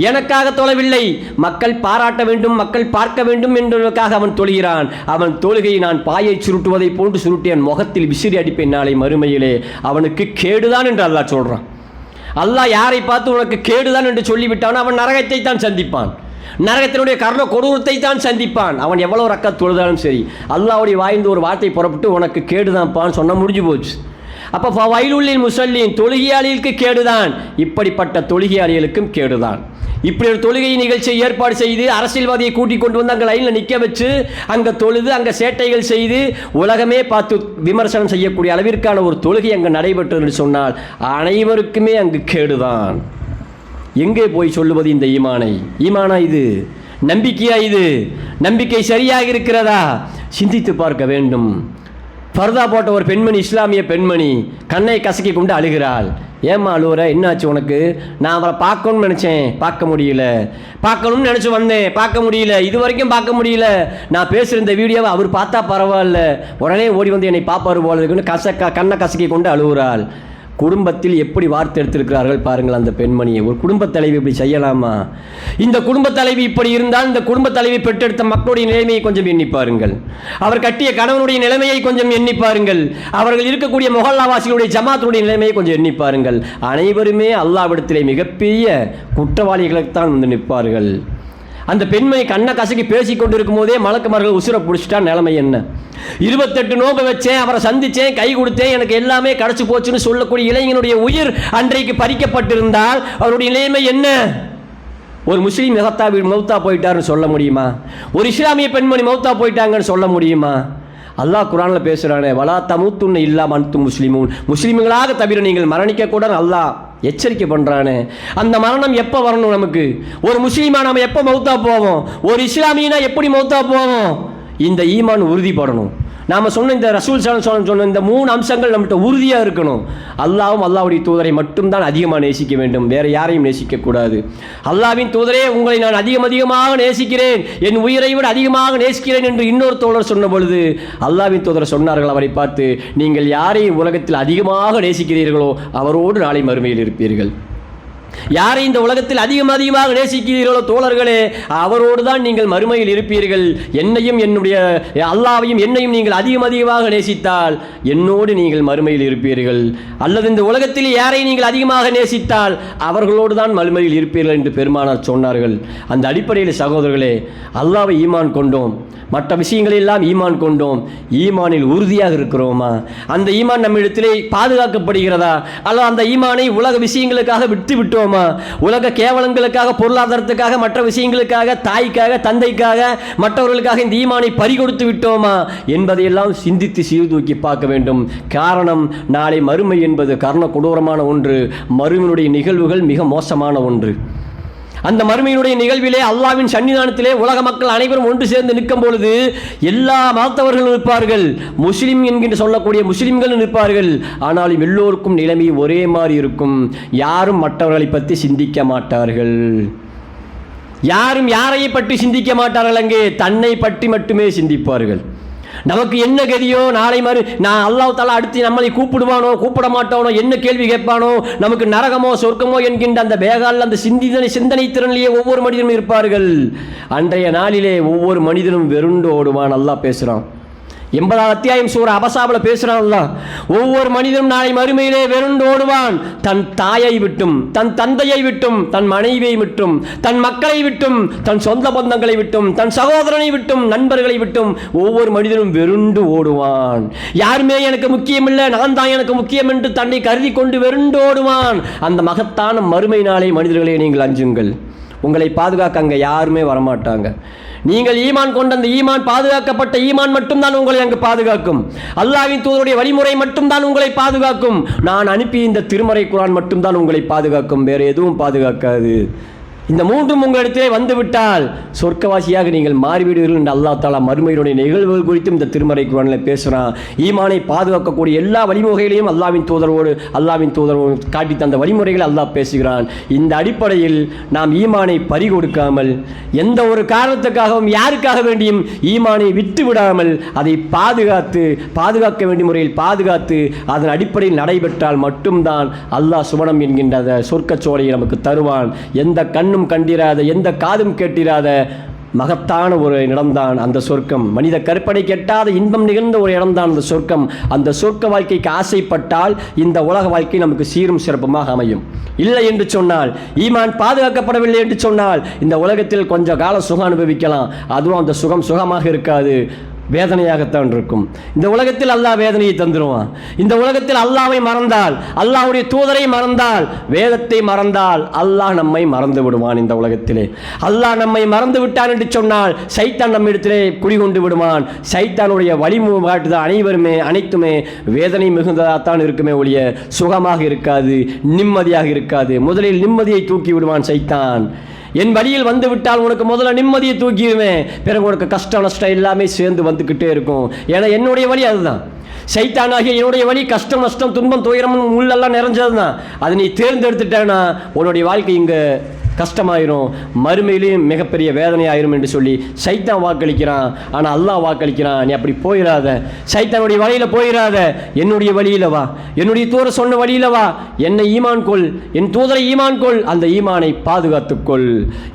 எனக்காக தொழவில்லை, மக்கள் பாராட்ட வேண்டும், மக்கள் பார்க்க வேண்டும் என்பதற்காக அவன் தொழுகிறான். அவன் தொழுகையை நான் பாயை சுருட்டுவதை போன்று சுருட்டி என் முகத்தில் விசிறி அடிப்பேன் நாளை மறுமையிலே. அவனுக்கு கேடுதான் என்று அல்லாஹ் சொல்கிறான். அல்லாஹ் யாரை பார்த்து உனக்கு கேடுதான் என்று சொல்லிவிட்டானோ அவன் நரகத்தை தான் சந்திப்பான், நரகத்தினுடைய கர்ண கொடூரத்தை தான் சந்திப்பான். அவன் எவ்வளோ ரக்கத் தொழுதாலும் சரி, அல்லாஹ்வுடைய வாய்ந்து ஒரு வார்த்தை புறப்பட்டு உனக்கு கேடுதான்ப்பான்னு சொன்னால் முடிஞ்சு போச்சு. அப்போ ஃபவைலுல்லில் முஸல்லீன், தொழுகையாளிகளுக்கு கேடுதான். இப்படிப்பட்ட தொழுகையாளிகளுக்கும் கேடுதான். இப்படி ஒரு தொழுகை நிகழ்ச்சியை ஏற்பாடு செய்து அரசியல்வாதியை கூட்டிக் கொண்டு வந்து அங்கே லைனில் நிற்க வச்சு அங்கே தொழுது அங்கே சேட்டைகள் செய்து உலகமே பார்த்து விமர்சனம் செய்யக்கூடிய அளவிற்கான ஒரு தொழுகை அங்கே நடைபெற்றது சொன்னால் அனைவருக்குமே அங்கு கேடுதான். எங்கே போய் சொல்லுவது இந்த ஈமானை? ஈமானா இது? நம்பிக்கையா இது? நம்பிக்கை சரியாக இருக்கிறதா? சிந்தித்து பார்க்க வேண்டும். பர்தா போட்ட ஒரு பெண்மணி, இஸ்லாமிய பெண்மணி, கண்ணை கசக்கி கொண்டு அழுகிறாள். ஏம்மா அழுவுற, என்னாச்சு உனக்கு? நான் அவரை பார்க்கணும்னு நினச்சேன், பார்க்க முடியல. பார்க்கணும்னு நினச்சி வந்தேன், பார்க்க முடியல. இது வரைக்கும் பார்க்க முடியல. நான் பேசுகிற இந்த வீடியோவை அவர் பார்த்தா பரவாயில்ல, உடனே ஓடி வந்து என்னை பார்ப்பாரு போல இருக்குன்னு கண்ணை கசக்கி கொண்டு அழுகிறாள். குடும்பத்தில் எப்படி வார்த்தை எடுத்திருக்கிறார்கள் பாருங்கள் அந்த பெண்மணியை. ஒரு குடும்பத் தலைவி இப்படி செய்யலாமா? இந்த குடும்பத் தலைவி இப்படி இருந்தால் இந்த குடும்பத் தலைவி பெற்றெடுத்த மக்களுடைய நிலைமையை கொஞ்சம் எண்ணி பாருங்கள். அவர் கட்டிய கணவனுடைய நிலைமையை கொஞ்சம் எண்ணி பாருங்கள். அவர்கள் இருக்கக்கூடிய மொஹல்லாவாசிகளுடைய ஜமாத்துடைய நிலைமையை கொஞ்சம் எண்ணி பாருங்கள். அனைவருமே அல்லாஹ்விடத்திலே மிகப்பெரிய குற்றவாளிகளுக்குத்தான் வந்து நிற்பார்கள். அந்த பெண்மணி கண்ணை கசக்கி பேசி கொண்டிருக்கும் போதே மலக்குமார்கள் உசுரை பிடிச்சிட்டா நிலைமை என்ன? 28 நோம்பு வச்சேன், அவரை சந்தித்தேன், கை கொடுத்தேன், எனக்கு எல்லாமே கிடச்சி போச்சுன்னு சொல்லக்கூடிய இளைஞனுடைய உயிர் அன்றைக்கு பறிக்கப்பட்டிருந்தால் அவருடைய நிலைமை என்ன? ஒரு முஸ்லீம் மௌத்தா போயிட்டாருன்னு சொல்ல முடியுமா? ஒரு இஸ்லாமிய பெண்மணி மௌத்தா போயிட்டாங்கன்னு சொல்ல முடியுமா? அல்லாஹ் குர்ஆனில் பேசுகிறானே, வலா தமூத்துன்ன இல்லா அன்தும் முஸ்லிமூன், முஸ்லீம்களாக தவிர நீங்கள் மரணிக்கக்கூட அல்லாஹ் எச்சரிக்கை பண்ணுறானே. அந்த மரணம் எப்போ வரணும் நமக்கு? ஒரு முஸ்லீமா நம்ம எப்போ மௌத்தா போவோம்? ஒரு இஸ்லாமியனா எப்படி மௌத்தா போவோம்? இந்த ஈமான் உறுதிப்படணும். நாம் சொன்ன இந்த ரசூல் சொன்ன இந்த 3 அம்சங்கள் நம்மகிட்ட உறுதியாக இருக்கணும். அல்லாவும் அல்லாஹ்வுடைய தூதரை மட்டும்தான் அதிகமாக நேசிக்க வேண்டும், வேறு யாரையும் நேசிக்கக்கூடாது. அல்லாஹ்வின் தூதரே, உங்களை நான் அதிகமாக நேசிக்கிறேன், என் உயிரை விட அதிகமாக நேசிக்கிறேன் என்று இன்னொரு தோழர் சொன்ன பொழுது அல்லாஹ்வின் தூதர் சொன்னார்கள் அவரை பார்த்து, நீங்கள் யாரை உலகத்தில் அதிகமாக நேசிக்கிறீர்களோ அவரோடு நாளை மறுமையில் இருப்பீர்கள். யாரை இந்த உலகத்தில் அதிகமாக நேசிக்கிறீர்களோ தோழர்களே, அவரோடு தான் நீங்கள் மறுமையில் இருப்பீர்கள். என்னையும் என்னுடைய அல்லாஹ்வையும் என்னையும் நீங்கள் அதிகமாக நேசித்தால் என்னோடு நீங்கள் மறுமையில் இருப்பீர்கள். அல்லது இந்த உலகத்தில் யாரை நீங்கள் அதிகமாக நேசித்தால் அவர்களோடு தான் மறுமையில் இருப்பீர்கள் என்று பெருமானார் சொன்னார்கள். அந்த அடிப்படையில் சகோதரர்களே, அல்லாஹ்வை ஈமான் கொண்டோம், மற்ற விஷயங்களெல்லாம் ஈமான் கொண்டோம். ஈமானில் உறுதியாக இருக்கிறோமா? அந்த ஈமான் நம்மிடத்திலே பாதுகாக்கப்படுகிறதா? அல்லது அந்த ஈமானை உலக விஷயங்களுக்காக விட்டு விட்டோமா? உலக கேவலங்களுக்காக, பொருளாதாரத்துக்காக, மற்ற விஷயங்களுக்காக, தாய்க்காக, தந்தைக்காக, மற்றவர்களுக்காக இந்த ஈமானை பறிகொடுத்து விட்டோமா என்பதையெல்லாம் சிந்தித்து சீர்தூக்கி பார்க்க வேண்டும். காரணம், நாளை மறுமை என்பது கர்ண கொடூரமான ஒன்று. மறுமையினுடைய நிகழ்வுகள் மிக மோசமான ஒன்று. அந்த மறுமையினுடைய நிகழ்விலே அல்லாஹ்வின் சன்னிதானத்திலே உலக மக்கள் அனைவரும் ஒன்று சேர்ந்து நிற்கும் பொழுது எல்லா மதத்தவர்களும் நிற்பார்கள், முஸ்லிம் என்கின்ற சொல்லக்கூடிய முஸ்லிம்கள் நிற்பார்கள். ஆனாலும் எல்லோருக்கும் நிலைமை ஒரே மாதிரி இருக்கும். யாரும் மற்றவர்களை பற்றி சிந்திக்க மாட்டார்கள். யாரும் யாரையை பற்றி சிந்திக்க மாட்டார்கள், அங்கே தன்னை பற்றி மட்டுமே சிந்திப்பார்கள். நமக்கு என்ன கதியோ, நாளை நான் அல்லாஹ் தஆலா அடுத்து நம்மளை கூப்பிடுவானோ கூப்பிட மாட்டானோ, என்ன கேள்வி கேட்பானோ, நமக்கு நரகமோ சொர்க்கமோ என்கின்ற அந்த வேகால் அந்த சிந்தனை திறனிலேயே ஒவ்வொரு மனிதனும் இருப்பார்கள். அன்றைய நாளிலே ஒவ்வொரு மனிதனும் வெறுண்டு ஓடுவான். அல்லாஹ் பேசுகிறான். 80 அத்தியாயம் சூரா அபசாவில் பேசுகிறான் அல்லாஹ். ஒவ்வொரு மனிதனும் நாளை மறுமையிலே வெறுண்டு ஓடுவான். தன் தாயை விட்டும், தன் தந்தையை விட்டும், தன் மனைவியை விட்டும், தன் மக்களை விட்டும், தன் சொந்த பந்தங்களை விட்டும், தன் சகோதரனை விட்டும், நண்பர்களை விட்டும் ஒவ்வொரு மனிதனும் வெறுண்டு ஓடுவான். யாருமே எனக்கு முக்கியம் இல்லை, நான் தான் எனக்கு முக்கியம் என்று தன்னை கருதி கொண்டு வெறுண்டு ஓடுவான். அந்த மகத்தான மறுமை நாளை மனிதர்களே நீங்கள் அஞ்சுங்கள். உங்களை பாதுகாக்க அங்கே யாருமே வரமாட்டாங்க. நீங்கள் ஈமான் கொண்ட அந்த ஈமான், பாதுகாக்கப்பட்ட ஈமான் மட்டும்தான் உங்களை அங்கு பாதுகாக்கும். அல்லாஹ்வின் தூதருடைய வழிமுறை மட்டும்தான் உங்களை பாதுகாக்கும். நான் அனுப்பிய இந்த திருமறை குர்ஆன் மட்டும்தான் உங்களை பாதுகாக்கும், வேறு எதுவும் பாதுகாக்காது. இந்த மூன்றும் உங்களிடத்திலே வந்துவிட்டால் சொர்க்கவாசியாக நீங்கள் மாறிவிடுவீர்கள் என்று அல்லாஹ் தஆலா மறுமையினுடைய நிகழ்வுகள் குறித்தும் இந்த திருமறை குர்ஆனில் பேசுகிறான். ஈமானை பாதுகாக்கக்கூடிய எல்லா வழிமுறைகளையும் அல்லாஹ்வின் தூதரோடு காட்டி தந்த வழிமுறைகளை அல்லாஹ் பேசுகிறான். இந்த அடிப்படையில் நாம் ஈமானை பறிகொடுக்காமல், எந்த ஒரு காரணத்துக்காகவும் யாருக்காக வேண்டியும் ஈமானை விட்டு விடாமல் அதை பாதுகாக்க வேண்டிய முறையில் பாதுகாத்து அதன் அடிப்படையில் நடைபெற்றால் மட்டும்தான் அல்லாஹ் சுவனம் என்கின்ற அந்த சொர்க்கச்சோலையை நமக்கு தருவான். எந்த கண்ணும் கண்டிராத, எந்த காதும் கேட்டிராத மகத்தான ஒரு இடம்தான் அந்த சொர்க்கம். மனித கற்பனை கெட்டாத இன்பம் நிகழ்ந்த ஒரு இடம்தான் அந்த சொர்க்கம். அந்த சொர்க்க வாழ்க்கைக்கு ஆசைப்பட்டால் இந்த உலக வாழ்க்கை நமக்கு சீரும் சிறப்புமாக அமையும். இல்லை என்று சொன்னால், ஈமான் பாதுகாக்கப்படவில்லை என்று சொன்னால் இந்த உலகத்தில் கொஞ்ச காலம் சுகம் அனுபவிக்கலாம். அதுவும் அந்த சுகம் சுகமாக இருக்காது, வேதனையாகத்தான் இருக்கும். இந்த உலகத்தில் அல்லாஹ் வேதனையை தந்துடுவான். இந்த உலகத்தில் அல்லாஹ்வை மறந்தால், அல்லாஹ்வுடைய தூதரை மறந்தால், வேதத்தை மறந்தால் அல்லாஹ் நம்மை மறந்து விடுவான். இந்த உலகத்திலே அல்லாஹ் நம்மை மறந்து விட்டான் என்று சொன்னால் சைத்தான் நம்மிடத்திலே குடிகொண்டு விடுவான். சைத்தானுடைய வழிமுறை அனைத்துமே வேதனை மிகுந்ததாகத்தான் இருக்குமே ஒழிய சுகமாக இருக்காது, நிம்மதியாக இருக்காது. முதலில் நிம்மதியை தூக்கி விடுவான் சைத்தான். என் வழியில் வந்து விட்டால் உனக்கு முதல்ல நிம்மதியை தூக்கிடுவேன், பிறகு உனக்கு கஷ்டம் நஷ்டம் எல்லாமே சேர்ந்து வந்துக்கிட்டே இருக்கும். ஏன்னா என்னுடைய வழி அதுதான். சைத்தானாகிய என்னுடைய வழி கஷ்டம் நஷ்டம் துன்பம் துயரம் உள்ளெல்லாம் நிறைஞ்சது தான். அதை நீ தேர்ந்தெடுத்துட்டேன்னா உன்னுடைய வாழ்க்கை இங்கே கஷ்டமாயிரும், மறுமையிலையும் மிகப்பெரிய வேதனை ஆயிரும் என்று சொல்லி சைத்தான் வாக்களிக்கிறான். ஆனால் அல்லாஹ் வாக்களிக்கிறான், நீ அப்படி போயிடாத, சைத்தானுடைய வழியில் போயிடாத, என்னுடைய வழியில் வா, என்னுடைய தூதர் சொன்ன வழியில் வா, என்னை ஈமான் கொள், என் தூதரை ஈமான் கொள், அந்த ஈமானை பாதுகாத்துக்கொள்.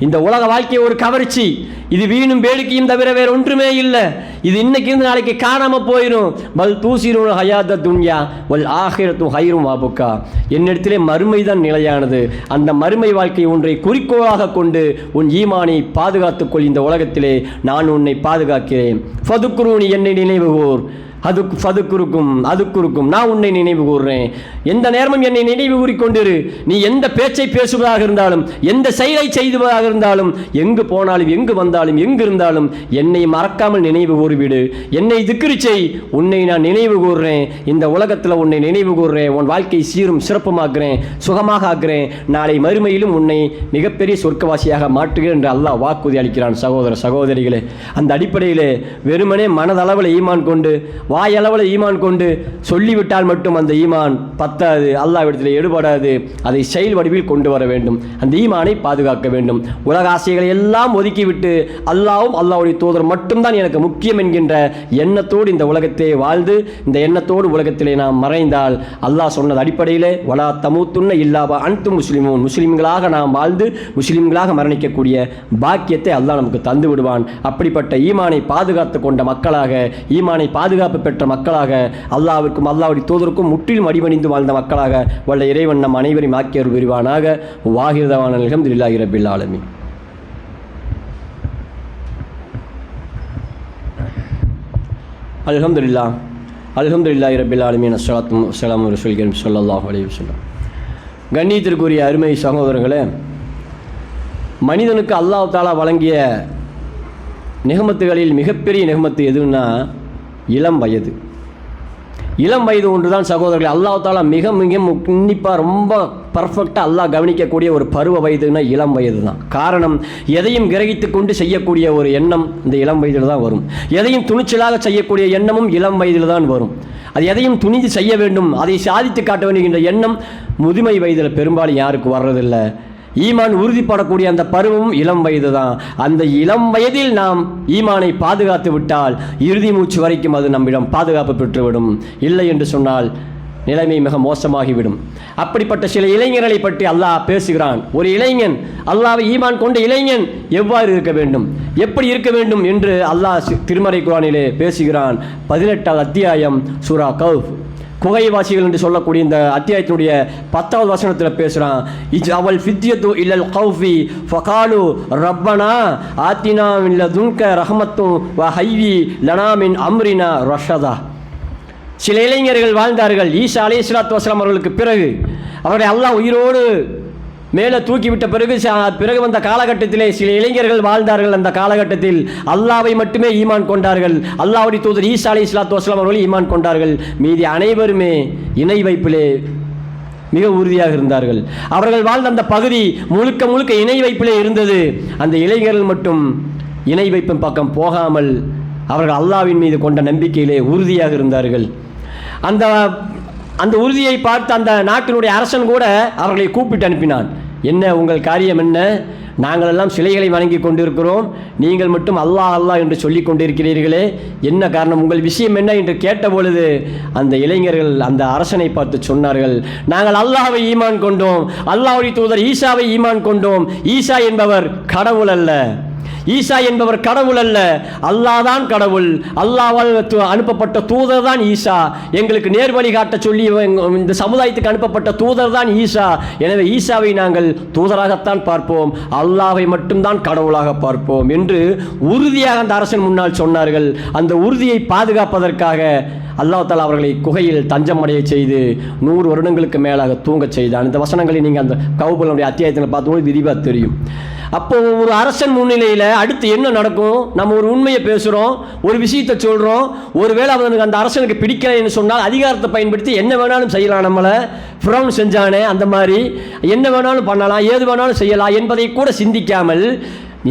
இந்த உலக வாழ்க்கை ஒரு கவர்ச்சி, இது வீணும் வேடிக்கையும் தவிர வேறு ஒன்றுமே இல்லை. இது இன்னைக்கு இருந்து நாளைக்கு காணாமல் போயிடும். பல் தூசிரும் ஹயாத துன்யா வல் ஆஹிரத்து ஹைரும் வாபுக்கா. என்னிடத்திலே மறுமை தான் நிலையானது. அந்த மறுமை வாழ்க்கை ஒன்றை குறிக்கோளாக கொண்டு உன் ஈமானை பாதுகாத்துக்கொள். இந்த உலகத்திலே நான் உன்னை பாதுகாக்கிறேன். ஃபதுக்குரூனி, என்னை நினைவுகூர். அதுக்குருக்கும் நான் உன்னை நினைவு கூறுறேன். எந்த நேரமும் என்னை நினைவு கூறிக்கொண்டிரு. நீ எந்த பேச்சை பேசுவதாக இருந்தாலும், எந்த செயலை செய்துவதாக இருந்தாலும், எங்கு போனாலும், எங்கு வந்தாலும், எங்கு இருந்தாலும் என்னை மறக்காமல் நினைவு கூறிவிடு. என்னை திக்ரு செய், உன்னை நான் நினைவு கூறுறேன். இந்த உலகத்தில் உன்னை நினைவு கூறுறேன். உன் வாழ்க்கை சீரும் சிறப்புமாக்குறேன், சுகமாக ஆக்குறேன். நாளை மறுமையிலும் உன்னை மிகப்பெரிய சொர்க்கவாசியாக மாற்றுகிறேன் என்று அல்லாஹ் வாக்குறுதி அளிக்கிறான். சகோதர சகோதரிகளே, அந்த அடிப்படையிலே வெறுமனே மனதளவில் ஈமான் கொண்டு, வாயளவில் ஈமான் கொண்டு சொல்லிவிட்டால் மட்டும் அந்த ஈமான் பத்தாது, அல்லாஹ்விடத்தில் எடுபடாது. அதை செயல் வடிவில் கொண்டு வர வேண்டும். அந்த ஈமானை பாதுகாக்க வேண்டும். உலக ஆசைகளை எல்லாம் ஒதுக்கிவிட்டு அல்லாஹ்வும் அல்லாஹ்வுடைய தூதர் மட்டும்தான் எனக்கு முக்கியம் என்கின்ற எண்ணத்தோடு இந்த உலகத்தை வாழ்ந்து, இந்த எண்ணத்தோடு உலகத்திலே நாம் மறைந்தால் அல்லாஹ் சொன்னது அடிப்படையிலே வலா தமூத்துன்ன இல்லாவா அன்தும் முஸ்லிமூன், முஸ்லிம்களாக நாம் வாழ்ந்து முஸ்லிம்களாக மரணிக்கக்கூடிய பாக்கியத்தை அல்லாஹ் நமக்கு தந்து விடுவான். அப்படிப்பட்ட ஈமானை பாதுகாத்து கொண்ட மக்களாக, ஈமானை பாதுகாப்பு பெற்ற மக்களாக, அல்லாஹ்விற்கும் அல்லாஹ்வுடைய தூதருக்கும் முற்றிலும் அடிபணிந்து வாழ்ந்த மக்களாக வல்ல இறைவன் நம் அனைவரையும் ஆக்கியர் விரிவானாக. வாஹிர்தவான அல்ஹம்துலில்லாஹி ரப்பில் ஆலமீன். அல்ஹம்துலில்லாஹி ரப்பில் ஆலமீன். அஸ்ஸலாத்து வஸ்ஸலாமு அலா ரசூலில் கரீம் ஸல்லல்லாஹு அலைஹி வஸல்லம். கண்ணியத்திற்குரிய அருமை சகோதரர்களே, மனிதனுக்கு அல்லாஹ் தஆலா வழங்கிய நிகமத்துகளில் மிகப்பெரிய நிகமத்து எதுன்னா இளம் வயது. இளம் வயது ஒன்று தான் சகோதரர்கள். அல்லாஹ் தஆலா மிக மிக உன்னிப்பாக ரொம்ப பர்ஃபெக்டாக அல்லாஹ் கவனிக்கக்கூடிய ஒரு பருவ வயதுன்னா இளம் வயது தான். காரணம், எதையும் கிரகித்து கொண்டு செய்யக்கூடிய ஒரு எண்ணம் இந்த இளம் வயதில் தான் வரும். எதையும் துணிச்சலாக செய்யக்கூடிய எண்ணமும் இளம் வயதில் தான் வரும். அது எதையும் துணிந்து செய்ய வேண்டும், அதை சாதித்து காட்ட வேண்டுகின்ற எண்ணம் முதுமை வயதில் பெரும்பாலும் யாருக்கு வர்றதில்லை. ஈமான் உறுதிப்படக்கூடிய அந்த பருவம் இளம் வயது தான். அந்த இளம் வயதில் நாம் ஈமானை பாதுகாத்து விட்டால் இறுதி மூச்சு வரைக்கும் அது நம்மிடம் பாதுகாப்பு பெற்றுவிடும். இல்லை என்று சொன்னால் நிலைமை மிக மோசமாகிவிடும். அப்படிப்பட்ட சில இளைஞர்களை பற்றி அல்லாஹ் பேசுகிறான். ஒரு இளைஞன், அல்லாஹ்வை ஈமான் கொண்ட இளைஞன் எவ்வாறு இருக்க வேண்டும், எப்படி இருக்க வேண்டும் என்று அல்லாஹ் திருமறை குர்ஆனிலே பேசுகிறான். 18வது அத்தியாயம் சூரா கஹ்ஃப், குகைவாசிகள் என்று சொல்லக்கூடிய இந்த அத்தியாயத்தினுடைய 10வது வசனத்தில் பேசுகிறான். அவள் ஃபித்யத்து இல்லல் கௌஃபி ஃபகாலு ரப்பனா ஆத்தினா மின் லதுன்க ரஹமத்து வ ஹய்யி லனா மின் அம்ரினா ரஷதா. சில இளைஞர்கள் வாழ்ந்தார்கள் ஈசா அலைஹிஸ்ஸலாத்து வஸலாம் அவர்களுக்கு பிறகு. அவருடைய அல்லாஹ் உயிரோடு மேலே தூக்கிவிட்ட பிறகு வந்த காலகட்டத்திலே சில இளைஞர்கள் வாழ்ந்தார்கள். அந்த காலகட்டத்தில் அல்லாஹ்வை மட்டுமே ஈமான் கொண்டார்கள். அல்லாஹ்வுடைய தூதர் ஈசா அலைஹிஸ்ஸலாத்து வஸலாம் அவர்கள் ஈமான் கொண்டார்கள். மீதி அனைவருமே இணை வைப்பிலே மிக உறுதியாக இருந்தார்கள். அவர்கள் வாழ்ந்த அந்த பகுதி முழுக்க முழுக்க இணை வைப்பிலே இருந்தது. அந்த இளைஞர்கள் மட்டும் இணை வைப்பின் பக்கம் போகாமல் அவர்கள் அல்லாஹ்வின் மீது கொண்ட நம்பிக்கையிலே உறுதியாக இருந்தார்கள். அந்த உறுதியை பார்த்து அந்த நாட்டினுடைய அரசன் கூட அவர்களை கூப்பிட்டு அனுப்பினான். என்ன உங்கள் காரியம் என்ன? நாங்கள் எல்லாம் சிலைகளை வணங்கி கொண்டிருக்கிறோம், நீங்கள் மட்டும் அல்லாஹ் அல்லாஹ் என்று சொல்லி கொண்டிருக்கிறீர்களே, என்ன காரணம், உங்கள் விஷயம் என்ன என்று கேட்டபொழுது அந்த இளைஞர்கள் அந்த அரசனை பார்த்து சொன்னார்கள், நாங்கள் அல்லாஹ்வை ஈமான் கொண்டோம், அல்லாஹ்வுடைய தூதர் ஈசாவை ஈமான் கொண்டோம். ஈசா என்பவர் கடவுள் அல்ல, ஈசா என்பவர் கடவுள் அல்ல, அல்லாஹ் தான் கடவுள், அல்லாஹ்வால் அனுப்பப்பட்ட தூதர் தான் ஈசா, எங்களுக்கு நேர்வழி காட்ட சொல்லி இந்த சமுதாயத்துக்கு அனுப்பப்பட்ட தூதர் தான் ஈசா. எனவே ஈசாவை நாங்கள் தூதராகத்தான் பார்ப்போம், அல்லாஹ்வை மட்டும்தான் கடவுளாக பார்ப்போம் என்று உறுதியாக அந்த அரசன் முன்னால் சொன்னார்கள். அந்த உறுதியை பாதுகாப்பதற்காக அல்லாஹ் தஆலா அவர்களை குகையில் தஞ்சமடைய செய்து 100 வருடங்களுக்கு மேலாக தூங்கச் செய்தான். இந்த வசனங்களை நீங்கள் அந்த கஹ்ஃபுடைய அத்தியாயத்தில் பார்த்தபோது விரிவாக தெரியும். அப்போ ஒரு அரசன் முன்னிலையில் அடுத்து என்ன நடக்கும்? நம்ம ஒரு உண்மையை பேசுகிறோம், ஒரு விஷயத்தை சொல்கிறோம், ஒருவேளை அவனுக்கு அந்த அரசனுக்கு பிடிக்கலைன்னு சொன்னால் அதிகாரத்தை பயன்படுத்தி என்ன வேணாலும் செய்யலாம். நம்மளை ஃபிரௌன் செஞ்சானே அந்த மாதிரி என்ன வேணாலும் பண்ணலாம், ஏது வேணாலும் செய்யலாம் என்பதை கூட சிந்திக்காமல்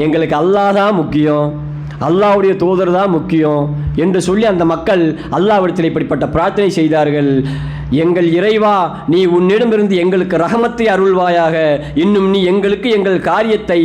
எங்களுக்கு அல்லாஹ் தான் முக்கியம், அல்லாஹ்வுடைய தூதர் தான் முக்கியம் என்று சொல்லி அந்த மக்கள் அல்லாஹ்விடத்தில் இப்படிப்பட்ட பிரார்த்தனை செய்தார்கள். எங்கள் இறைவா, நீ உன்னிடமிருந்து எங்களுக்கு ரஹமத்தை அருள்வாயாக, இன்னும் நீ எங்களுக்கு எங்கள் காரியத்தை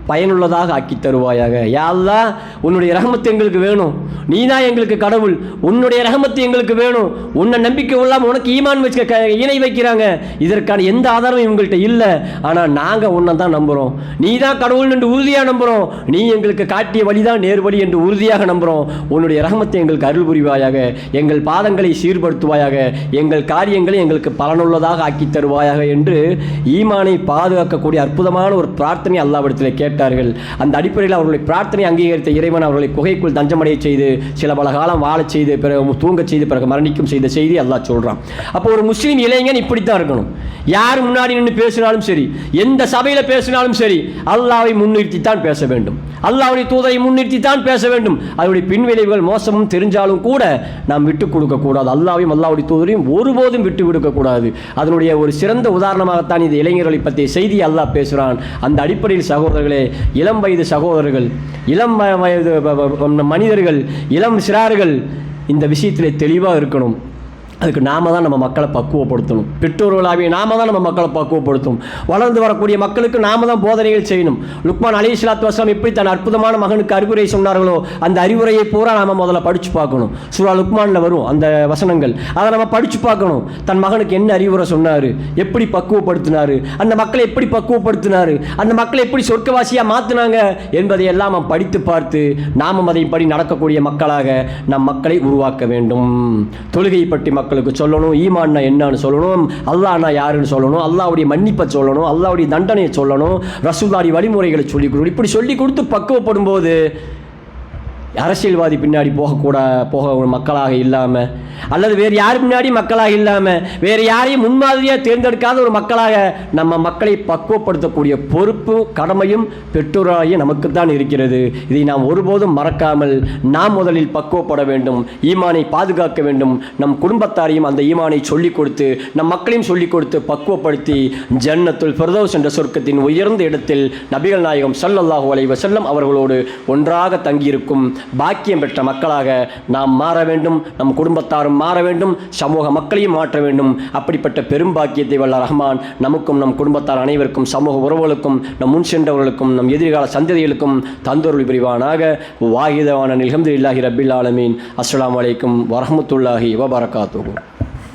பயனுள்ளதாக ஆக்கி தருவாயாக. யா அல்லாஹ், உன்னுடைய ரஹமத்து எங்களுக்கு வேணும், நீ தான் எங்களுக்கு கடவுள், உன்னுடைய ரஹமத்து எங்களுக்கு வேணும். உன்னை நம்பிக்கை இல்லாமல் உனக்கு ஈமான் வச்சு இணை வைக்கிறாங்க, இதற்கான எந்த ஆதாரமும் இவங்கள்ட்ட இல்லை, ஆனால் நாங்கள் உன்னை தான் நம்புகிறோம், நீ தான் கடவுள் என்று உறுதியாக நம்புகிறோம், நீ எங்களுக்கு காட்டிய வழி தான் நேர்வழி என்று உறுதியாக நம்புகிறோம். உன்னுடைய ரஹமத்தை எங்களுக்கு அருள் புரிவாயாக, எங்கள் பாதங்களை சீர்படுத்துவாயாக, எங்கள் காரியங்களை எங்களுக்கு பலனுள்ளதாக ஆக்கி தருவாயாக என்று ஈமானை பாதுகாக்கக்கூடிய அற்புதமான ஒரு பிரார்த்தனை அல்லாஹ்விடத்தில் கேட்டார்கள். அந்த அடிப்படையில் அவர்களுடைய பிரார்த்தனை அங்கீகரித்த இறைவன் அவர்களை குகைக்குள் தஞ்சமடைய செய்து சில பல காலம் வாழச் செய்து பிறகு தூங்கச் செய்து பிறகு மரணிக்கும் செய்த செய்தி அல்லாஹ் சொல்கிறான். அப்போ ஒரு முஸ்லீம் இளைஞன் இப்படித்தான் இருக்கணும். யார் முன்னாடி நின்று பேசினாலும் சரி, எந்த சபையில் பேசினாலும் சரி, அல்லாஹ்வை முன்னிறுத்தித்தான் பேச வேண்டும், அல்லாஹ்வுடைய தூதரை முன்னிறுத்தித்தான் பேச வேண்டும். அதனுடைய பின்விளைவுகள் மோசமும் தெரிஞ்சாலும் கூட நாம் விட்டுக் கொடுக்கக்கூடாது, அல்லாஹ்வையும் அல்லாஹ்வுடைய தூதரையும் ஒருபோதும் விட்டு கொடுக்கக்கூடாது. அதனுடைய ஒரு சிறந்த உதாரணமாகத்தான் இந்த இளைஞர்களை பற்றிய செய்தி அல்லாஹ் பேசுகிறான். அந்த அடிப்படையில் சகோதரர்களே, இளம் வயது சகோதரர்கள், இளம் வயது மனிதர்கள், இளம் சிறார்கள் இந்த விஷயத்திலே தெளிவாக இருக்கணும். அதுக்கு நாம தான் நம்ம மக்களை பக்குவப்படுத்தணும். பெற்றோர்களாகவே நாம தான் நம்ம மக்களை பக்குவப்படுத்தணும். வளர்ந்து வரக்கூடிய மக்களுக்கு நாம தான் போதனைகள் செய்யணும். லுக்மான் அலைஹிஸ்ஸலாத்து வஸலாம் எப்படி தன் அற்புதமான மகனுக்கு அறிவுரை சொன்னார்களோ அந்த அறிவுரையை பூரா நாம முதல்ல படித்து பார்க்கணும். சூரா லுக்மானில் வரும் அந்த வசனங்கள், அதை நம்ம படித்து பார்க்கணும். தன் மகனுக்கு என்ன அறிவுரை சொன்னார், எப்படி பக்குவப்படுத்தினார், அந்த மக்களை எப்படி பக்குவப்படுத்தினார், அந்த மக்களை எப்படி சொர்க்கவாசியாக மாற்றினாங்க என்பதையெல்லாம் நாம் படித்து பார்த்து நாமும் அதைப்படி நடக்கக்கூடிய மக்களாக நம் மக்களை உருவாக்க வேண்டும். தொழுகை பற்றி மக்களுக்கு சொல்லணும், ஈமான்னா என்னன்னு சொல்லணும், அல்லாஹ்னா யாருன்னு சொல்லணும், அல்லாஹ்வுடைய மன்னிப்பை சொல்லணும், அல்லாஹ்வுடைய தண்டனையை சொல்லணும், ரசூலுல்லாஹி வழிமுறைகளை சொல்லிக் கொடுக்கணும். இப்படி சொல்லி கொடுத்து பக்குவப்படும் போது அரசியல்வாதி பின்னாடி போக மக்களாக இல்லாமல், அல்லது வேறு யார் பின்னாடி மக்களாக இல்லாமல், வேறு யாரையும் முன்மாதிரியாக தேர்ந்தெடுக்காத ஒரு மக்களாக நம்ம மக்களை பக்குவப்படுத்தக்கூடிய பொறுப்பு கடமையும் பெற்றோராகிய நமக்குத்தான் இருக்கிறது. இதை நாம் ஒருபோதும் மறக்காமல் நாம் முதலில் பக்குவப்பட வேண்டும், ஈமானை பாதுகாக்க வேண்டும். நம் குடும்பத்தாரையும் அந்த ஈமானை சொல்லிக் கொடுத்து நம் மக்களையும் சொல்லிக் கொடுத்து பக்குவப்படுத்தி ஜன்னத்துல் ஃபிர்தௌஸ் என்ற சொர்க்கத்தின் உயர்ந்த இடத்தில் நபிகள் நாயகம் ஸல்லல்லாஹு அலைஹி வஸல்லம் அவர்களோடு ஒன்றாக தங்கியிருக்கும் பாக்கியம் பெற்ற மக்களாக நாம் மாற வேண்டும், நம் குடும்பத்தாரும் மாற வேண்டும், சமூக மக்களையும் மாற்ற வேண்டும். அப்படிப்பட்ட பெரும் பாக்கியத்தை வல்ல ரஹ்மான் நமக்கும் நம் குடும்பத்தார் அனைவருக்கும் சமூக உறவுகளுக்கும் நம் முன் சென்றவர்களுக்கும் நம் எதிர்கால சந்ததிகளுக்கும் தந்தொருள் புரிவானாக. வாஹிதவான அல்ஹம்துலில்லாஹி ரப்பில் ஆலமீன். அஸ்ஸலாமு அலைக்கும் வரஹ்மத்துல்லாஹி வபரகாத்துஹு.